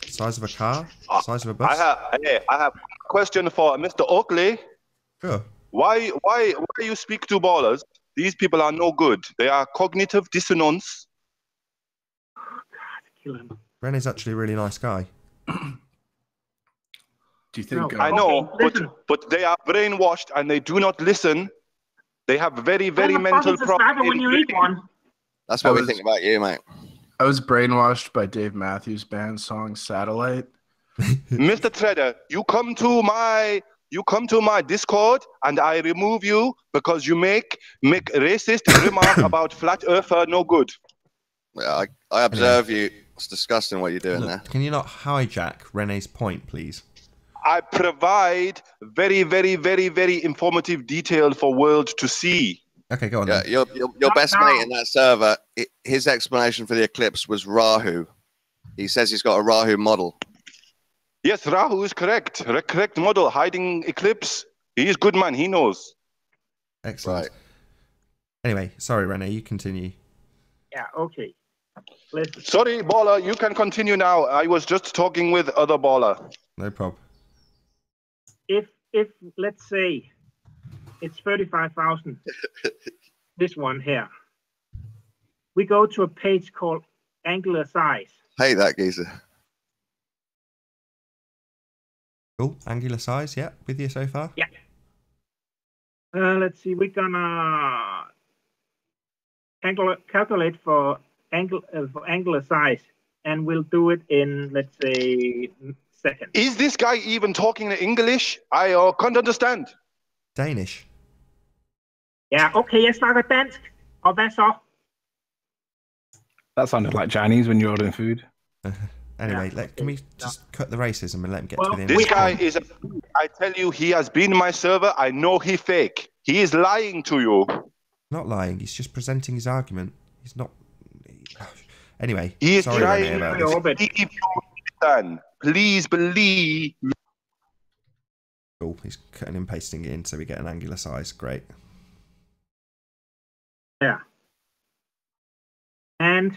Size of a car? Size of a bus? I have a question for Mr. Oakley. Sure. Why you speak to ballers? These people are no good. They are cognitive dissonance. Oh, God, kill him. Renee's actually a really nice guy. Do you think? I know, Okay, but they are brainwashed and they do not listen. They have very mental problems. When you eat one. That's what we think about you, mate. I was brainwashed by Dave Matthews Band's song "Satellite." Mr. Trader, you come to my Discord and I remove you because you make racist remark about flat earther no good. Yeah, I observe you. It's disgusting what you're doing there. Can you not hijack Renee's point, please? I provide very informative detail for world to see. Okay, go on. Yeah, then. your best mate in that server, his explanation for the eclipse was Rahu. He says he's got a Rahu model. Yes, Rahu is correct. Correct model, hiding eclipse. He is good man, he knows. Excellent. Right. Anyway, sorry, Renee, you continue. Yeah, okay. Listen. Sorry, baller, you can continue now. I was just talking with other baller. No problem. if let's say it's 35,000, this one here, we go to a page called angular size. Hate that geezer. Cool. Angular size, yeah, with you so far? Yeah. Let's see, we're gonna calculate for angular size, and we'll do it in, let's say, seconds. Is this guy even talking English? I can't understand. Danish. Ja, okay, jeg snakker dansk. Og hvad så? That sounded like Chinese when you're ordering food. Anyway, can we just cut the racism and let him get to the end? This guy is a... I tell you, he has been my server. I know he fake. He is lying to you. Not lying. He's just presenting his argument. He's not... Anyway, he is sorry trying about to believe you. Please believe. Cool. He's cutting and pasting it in so we get an angular size. Great. Yeah. And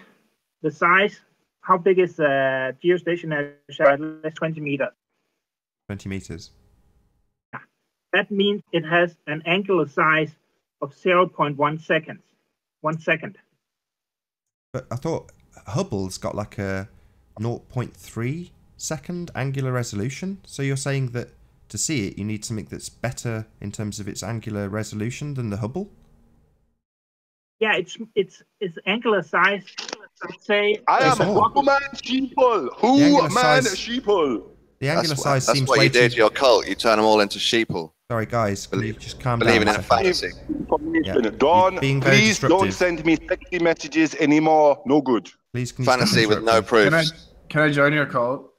the size, how big is the geostationary satellite? That's 20 meters. 20 meters. Yeah. That means it has an angular size of 0.1 seconds. 1 second. But I thought Hubble's got like a 0.3 second angular resolution. So you're saying that to see it, you need something that's better in terms of its angular resolution than the Hubble? Yeah, it's angular size. Let's say I am human sheeple. Human sheeple. The angular size seems what way you do too... to your cult. You turn them all into sheeple. Sorry, guys. Can you just calm down? Believing in a fantasy. Yeah. Don, please disruptive. don't send me sexy messages anymore. No good. Please, can you fantasy with no proofs. Can I join your cult?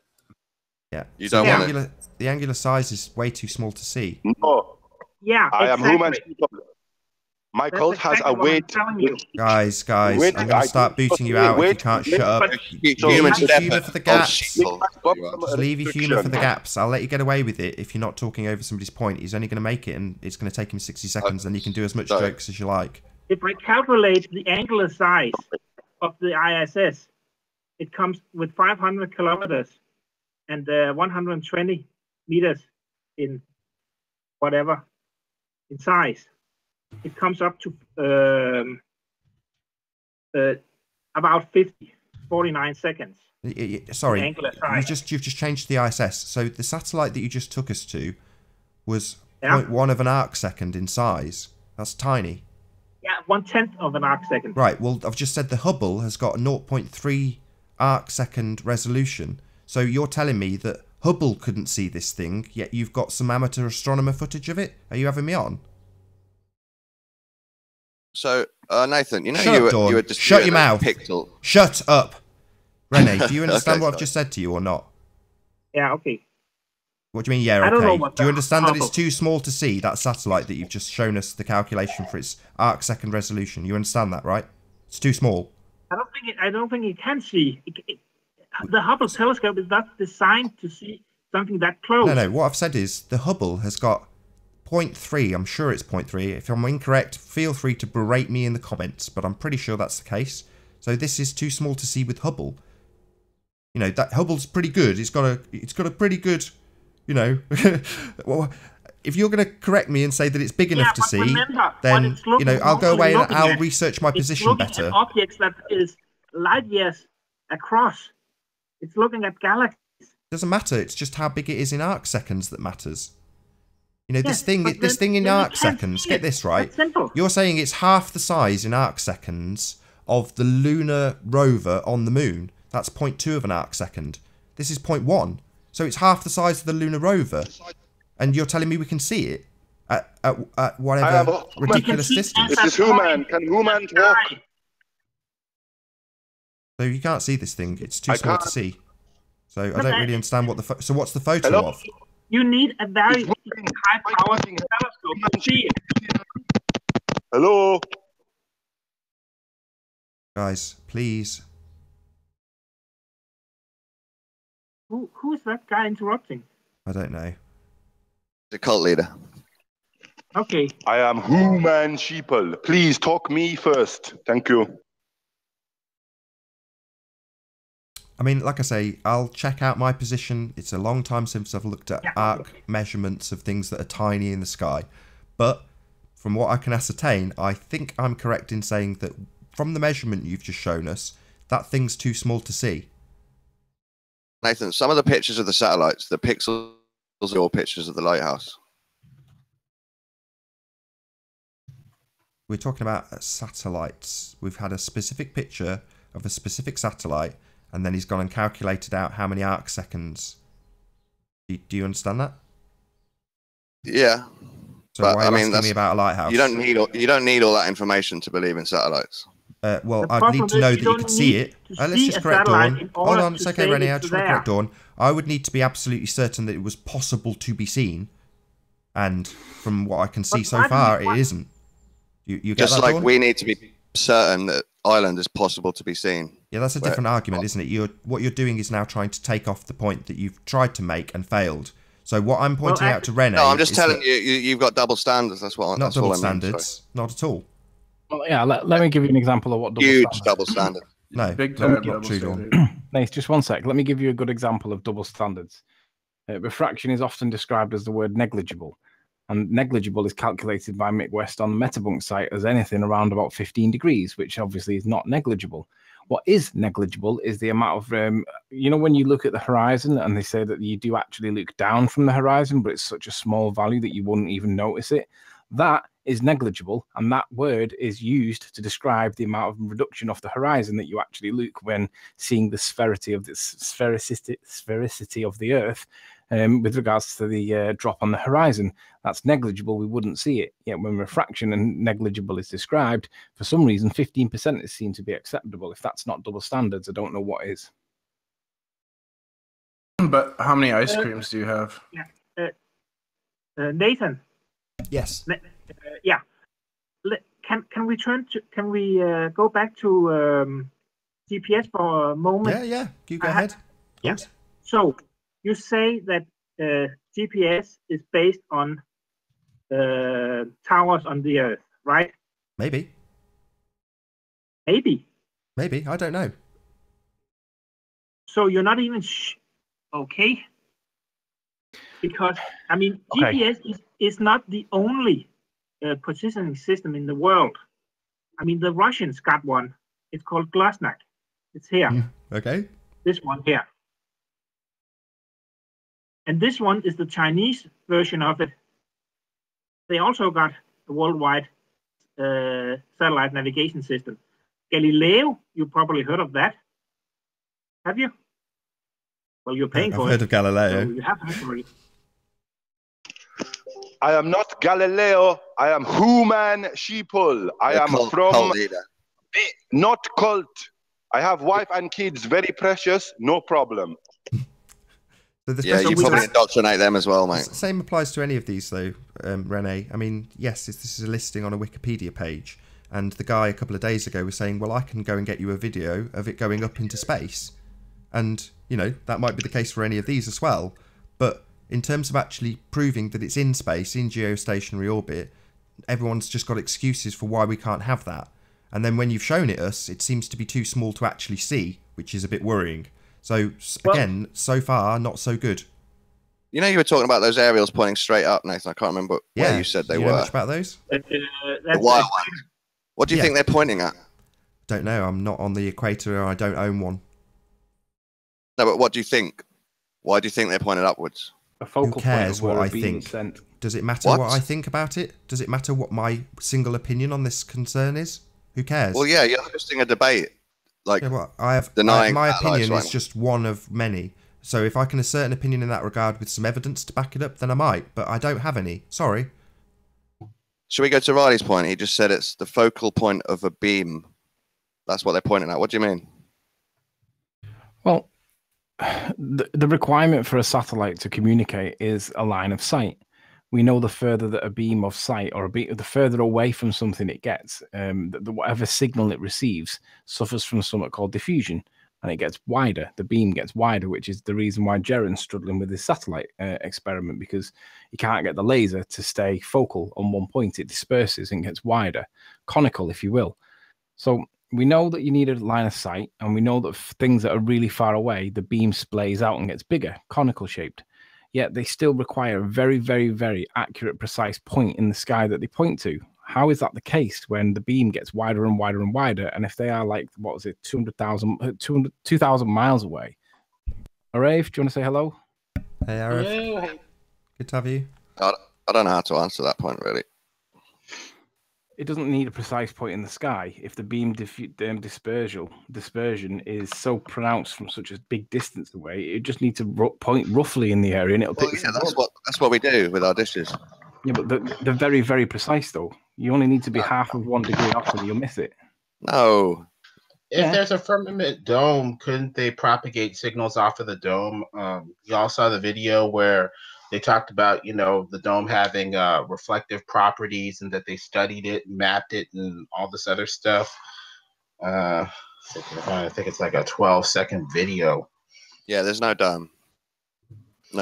Yeah. You don't want it. The angular size is way too small to see. No. Yeah, I am human sheeple. My cult has a weight. Guys, I'm going to start booting you out if you can't shut up. Leave your humour for the gaps. Just leave your humour for the gaps. I'll let you get away with it if you're not talking over somebody's point. He's only going to make it and it's going to take him 60 seconds and you can do as much jokes as you like. If I calculate the angular size of the ISS, it comes with 500 kilometers and 120 meters in whatever, in size. It comes up to about 49 seconds. Sorry, you've just changed the ISS. So the satellite that you just took us to was 0.1 of an arc second in size. That's tiny. Yeah, 1/10 of an arc second. Right, well, I've just said the Hubble has got a 0.3 arc second resolution. So you're telling me that Hubble couldn't see this thing, yet you've got some amateur astronomer footage of it? Are you having me on? So, Nathan, you know you were just shut your mouth. Pixel. Shut up. Rene, do you understand what I've just said to you or not? Yeah, okay. What do you mean, yeah, okay? Do you understand that it's too small to see, that satellite that you've just shown us the calculation for its arc second resolution? You understand that, right? It's too small. I don't think it can see. The Hubble telescope is not designed to see something that close. No, what I've said is the Hubble has got 0.3, I'm sure it's 0.3. If I'm incorrect, feel free to berate me in the comments, but I'm pretty sure that's the case. So this is too small to see with Hubble. You know, that Hubble's pretty good. It's got a pretty good, you know. Well, if you're going to correct me and say that it's big enough to see, then you know I'll go away and I'll research my position better. At objects that is light years across. It's looking at galaxies. Doesn't matter. It's just how big it is in arc seconds that matters. You know, this thing in arc seconds, get this right, you're saying it's half the size in arc seconds of the lunar rover on the moon. That's 0.2 of an arc second. This is 0.1. So it's half the size of the lunar rover. And you're telling me we can see it at whatever ridiculous distance. This is human. Can humans walk? So you can't see this thing. It's too small to see. So I don't really understand what the... So what's the photo of? You need a very high-powered telescope to see it. Hello? Guys, please. Who's that guy interrupting? I don't know. The cult leader. Okay. I am human sheeple. Please talk me first. Thank you. I mean, like I say, I'll check out my position. It's a long time since I've looked at arc measurements of things that are tiny in the sky. But from what I can ascertain, I think I'm correct in saying that from the measurement you've just shown us, that thing's too small to see. Nathan, some of the pictures of the satellites, the pixels are all pictures of the lighthouse. We're talking about satellites. We've had a specific picture of a specific satellite, and then he's gone and calculated out how many arc seconds. Do you understand that? Yeah. So why are you asking me about a lighthouse? You don't need all that information to believe in satellites. Well, I need to know that you could see it. Let's just correct Dawn. Hold on, it's okay, Renee. I just want to correct Dawn. I would need to be absolutely certain that it was possible to be seen, and from what I can see so far, it isn't. You get just that, like Dawn? we need to be certain that Ireland is possible to be seen. Yeah, that's a different argument, isn't it? What you're doing is now trying to take off the point that you've tried to make and failed. So what I'm pointing out to Renee... No, I'm just telling you, you've got double standards. That's what. Not double standards. Not at all. Well, yeah, let me give you an example of what double standard. No, big time not true, Dawn. Nice, just one sec. Let me give you a good example of double standards. Refraction is often described as the word negligible. And negligible is calculated by Mick West on the Metabunk site as anything around about 15 degrees, which obviously is not negligible. What is negligible is the amount of, when you look at the horizon and they say that you do actually look down from the horizon, but it's such a small value that you wouldn't even notice it. That is negligible, and that word is used to describe the amount of reduction off the horizon that you actually look when seeing the sphericity of the Earth. With regards to the drop on the horizon, that's negligible. We wouldn't see it. Yet when refraction and negligible is described, for some reason, 15% is seen to be acceptable. If that's not double standards, I don't know what is. But how many ice creams do you have? Nathan. Yes. Yeah. Can we go back to GPS for a moment? Yeah. You go ahead. Yeah. So you say that GPS is based on towers on the Earth, right? Maybe. Maybe. I don't know. So you're not even okay? Because GPS is not the only positioning system in the world. I mean, the Russians got one. It's called Glasnak. It's here. Okay. This one here. And this one is the Chinese version of it. They also got a worldwide satellite navigation system. Galileo, you probably heard of that. Have you? Well, you're paying for it. I've heard of Galileo. So you have to for it. I am not Galileo. I am human sheeple. I am from not cult. I have wife and kids, very precious, no problem. Yeah, you probably indoctrinate them as well, mate. The same applies to any of these, though, Renee. I mean, yes, this is a listing on a Wikipedia page, and the guy a couple of days ago was saying, well, I can go and get you a video of it going up into space. And, that might be the case for any of these as well. But in terms of actually proving that it's in space, in geostationary orbit, everyone's just got excuses for why we can't have that. And then when you've shown it us, it seems to be too small to actually see, which is a bit worrying. So, again, so far, not so good. You were talking about those aerials pointing straight up, Nathan. I can't remember where you said they were. You know much about those? The wild ones. What do you think they're pointing at? Don't know. I'm not on the equator. I don't own one. No, but what do you think? Why do you think they're pointed upwards? Who cares what I think? Does it matter what I think about it? Does it matter what my single opinion on this concern is? Who cares? Well, yeah, you're hosting a debate. My opinion is just one of many. So if I can assert an opinion in that regard with some evidence to back it up, then I might. But I don't have any. Sorry. Should we go to Riley's point? He just said it's the focal point of a beam. That's what they're pointing at. What do you mean? Well, the requirement for a satellite to communicate is a line of sight. We know the further that a beam of sight or the further away from something it gets, whatever signal it receives suffers from something called diffusion, and it gets wider. The beam gets wider, which is the reason why Jaren's struggling with his satellite experiment, because he can't get the laser to stay focal on one point. It disperses and gets wider, conical, if you will. So we know that you need a line of sight, and we know that things that are really far away, the beam splays out and gets bigger, conical shaped. Yet they still require a very, very, very accurate, precise point in the sky that they point to. How is that the case when the beam gets wider and wider and wider? And if they are like, what was it, 2,000 miles away? Arif, do you want to say hello? Hey, Arif. Good to have you. I don't know how to answer that point, really. It doesn't need a precise point in the sky if the beam dispersion is so pronounced from such a big distance away. It just needs to point roughly in the area, and it'll pick. Yeah, that's what we do with our dishes. Yeah, but they're very, very precise, though. You only need to be half of 1 degree off, and you'll miss it. No. If there's a firmament dome, couldn't they propagate signals off of the dome? You all saw the video where they talked about, the dome having reflective properties, and that they studied it, mapped it, and all this other stuff. I think it's like a 12-second video. Yeah, there's no dome.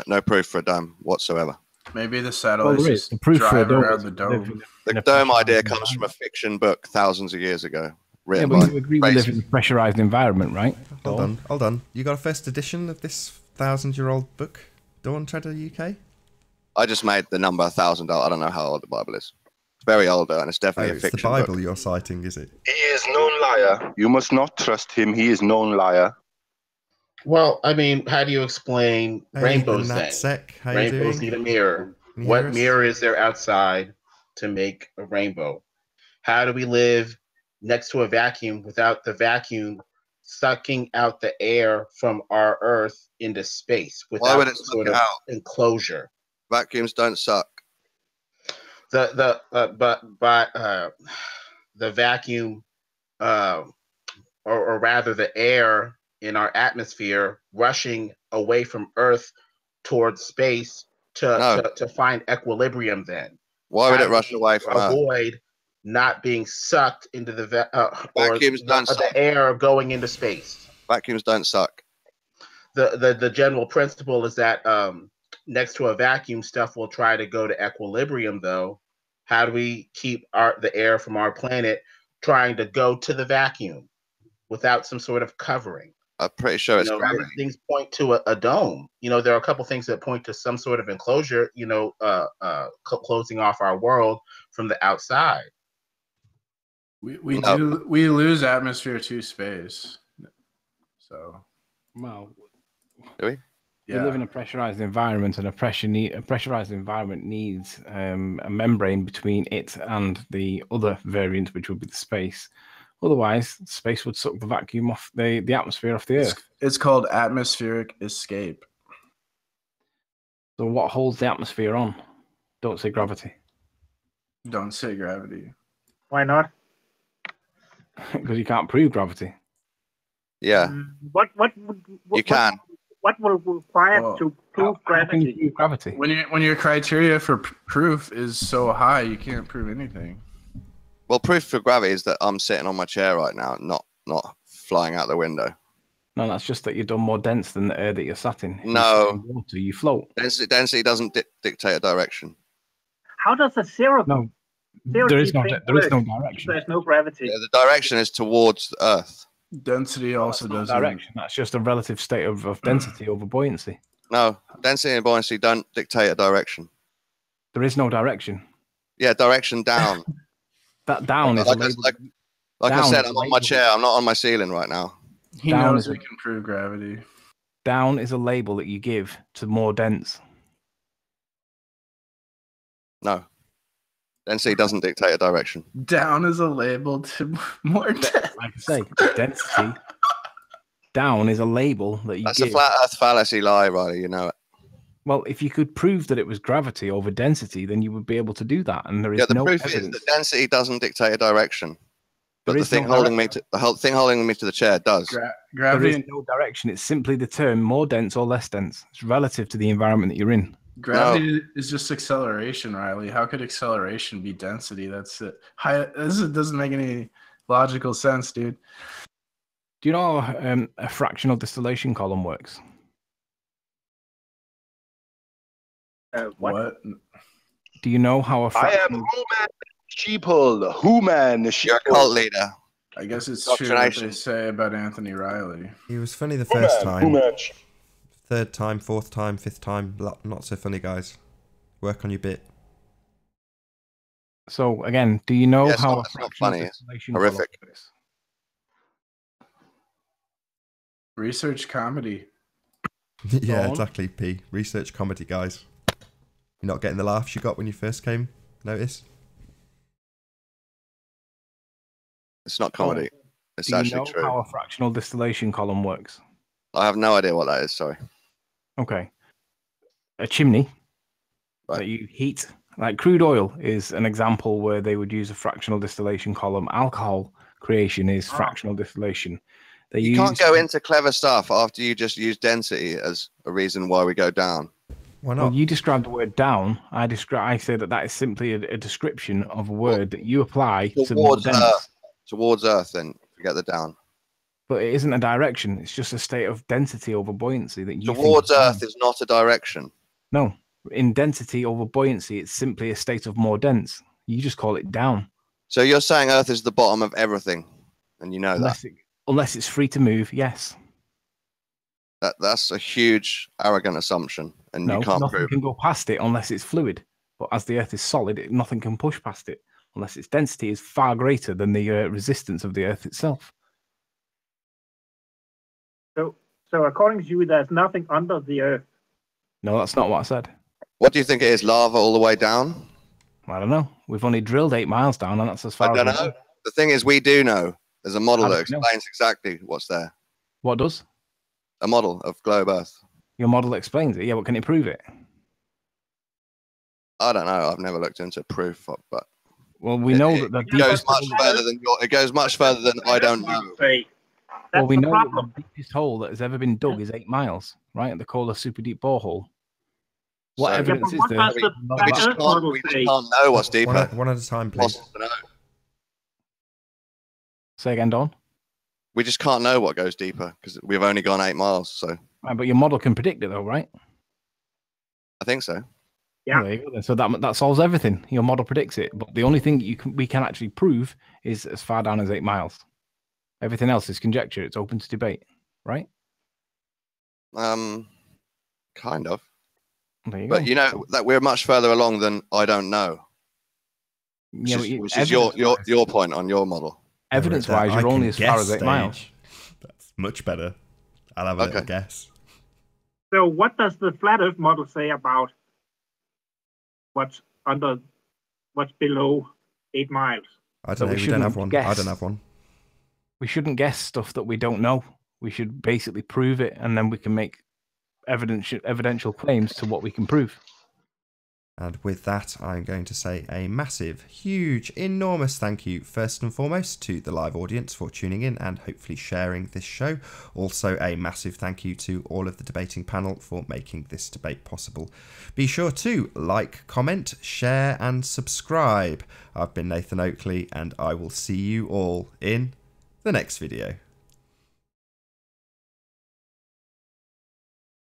No proof for a dome whatsoever. Maybe the satellites just proof for a drive dome. around the dome. The dome idea comes from a fiction book thousands of years ago. Yeah, but you agree we live in a pressurized environment, right? Hold on. You got a first edition of this 1,000-year-old book, Dawn Treader UK? I just made the number 1,000. I don't know how old the Bible is. It's very old, and it's definitely a fiction It's the Bible book. you're citing, is it? He is known liar. You must not trust him. He is known liar. Well, I mean, how do you explain rainbows then? Rainbows need a mirror. What mirror is there outside to make a rainbow? How do we live next to a vacuum without the vacuum sucking out the air from our Earth into space without sort of enclosure? Vacuums don't suck. The vacuum, or rather the air in our atmosphere rushing away from Earth towards space to find equilibrium. Then why would it rush away from Earth? Avoid not being sucked into the vacuums don't suck. The air going into space. Vacuums don't suck. The general principle is that next to a vacuum, stuff will try to go to equilibrium. Though, how do we keep the air from our planet trying to go to the vacuum without some sort of covering? I'm pretty sure it's gravity. Things point to a dome. There are a couple things that point to some sort of enclosure. Closing off our world from the outside. We lose atmosphere to space. So, well, do we? Yeah. We live in a pressurized environment, and a pressurized environment needs a membrane between it and the other variant, which would be the space. Otherwise, space would suck the vacuum off the atmosphere off the Earth. It's called atmospheric escape. So what holds the atmosphere on? Don't say gravity. Don't say gravity. Why not? Because you can't prove gravity. Yeah. What you can. What will require to prove gravity? When your criteria for proof is so high, you can't prove anything. Well, proof for gravity is that I'm sitting on my chair right now, not flying out the window. No, that's just that you're done more dense than the air that you're sat in. No. Water, you float. Density doesn't dictate a direction. How does the zero? No, there is no direction. There's no gravity. Yeah, the direction is towards the Earth. Density also doesn't. Direction. That's just a relative state of density over buoyancy. No, density and buoyancy don't dictate a direction. There is no direction. Yeah, direction down. That down is like I said, I'm on my chair. I'm not on my ceiling right now. He knows we can prove gravity. Down is a label that you give to more dense. No. Density doesn't dictate a direction. Down is a label to more dense. Like I say, density. Down is a label that you give. That's a flat earth fallacy lie, Riley. You know it. Well, if you could prove that it was gravity over density, then you would be able to do that. And there is the no proof evidence. is that density doesn't dictate a direction. But the thing holding me to the chair does. Gravity there is no direction. It's simply the term more dense or less dense. It's relative to the environment that you're in. Gravity is just acceleration, Riley. How could acceleration be density? That's it. This doesn't make any logical sense, dude. Do you know how a fractional distillation column works? What? Do you know how a fractional... I am Human Sheeple. Human You're a cult leader. I guess it's true what they say about Anthony Riley. He was funny the first time. Third time, fourth time, fifth time, not so funny, guys. Work on your bit. So again, do you know how it's not funny? It's horrific. Research comedy. Yeah, exactly, P. Research comedy, guys. You're not getting the laughs you got when you first came, notice? It's not comedy. It's actually true. Do you know how a fractional distillation column works? I have no idea what that is, sorry. Okay. A chimney that you heat, like crude oil is an example where they would use a fractional distillation column. Alcohol creation is fractional distillation. You can't go into clever stuff after you just use density as a reason why we go down. Why not? Well, you described the word down. I say that is simply a description of a word that you apply towards Earth. Towards Earth, then forget the down. But it isn't a direction. It's just a state of density over buoyancy that you towards Earth is not a direction. No, in density over buoyancy, it's simply a state of more dense. You just call it down. So you're saying Earth is the bottom of everything, and you know unless it's free to move, yes. That's a huge, arrogant assumption, and you can't nothing prove can go past it unless it's fluid. But as the Earth is solid, nothing can push past it unless its density is far greater than the resistance of the Earth itself. So according to you, there's nothing under the Earth. No, that's not what I said. What do you think it is? Lava all the way down? I don't know. We've only drilled 8 miles down, and that's as far as I don't know. The thing is, we do know. There's a model that explains exactly what's there. What does? A model of globe Earth. Your model explains it. Yeah, but can it prove it? I don't know. I've never looked into proof, but well, we know that it goes much further than it goes much further than I don't know. Well, we know that the deepest hole that has ever been dug is 8 miles, right? They call a super deep borehole. What evidence is there? We just can't know what's deeper. One at a time, please. Say again, Don. We just can't know what goes deeper because we've only gone 8 miles. So, right, but your model can predict it, though, right? I think so. Yeah. There you go. So that solves everything. Your model predicts it, but the only thing we can actually prove is as far down as 8 miles. Everything else is conjecture. It's open to debate, right? Kind of. But you know that we're much further along than I don't know. Which is your point on your model. Evidence-wise, you're only as far as 8 miles. That's much better. I'll have a little guess. So what does the flat Earth model say about what's below 8 miles? I don't know. We don't have one. I don't have one. We shouldn't guess stuff that we don't know. We should basically prove it, and then we can make evidential claims to what we can prove. And with that, I'm going to say a massive, huge, enormous thank you, first and foremost, to the live audience for tuning in and hopefully sharing this show. Also, a massive thank you to all of the debating panel for making this debate possible. Be sure to like, comment, share, and subscribe. I've been Nathan Oakley, and I will see you all in the next video.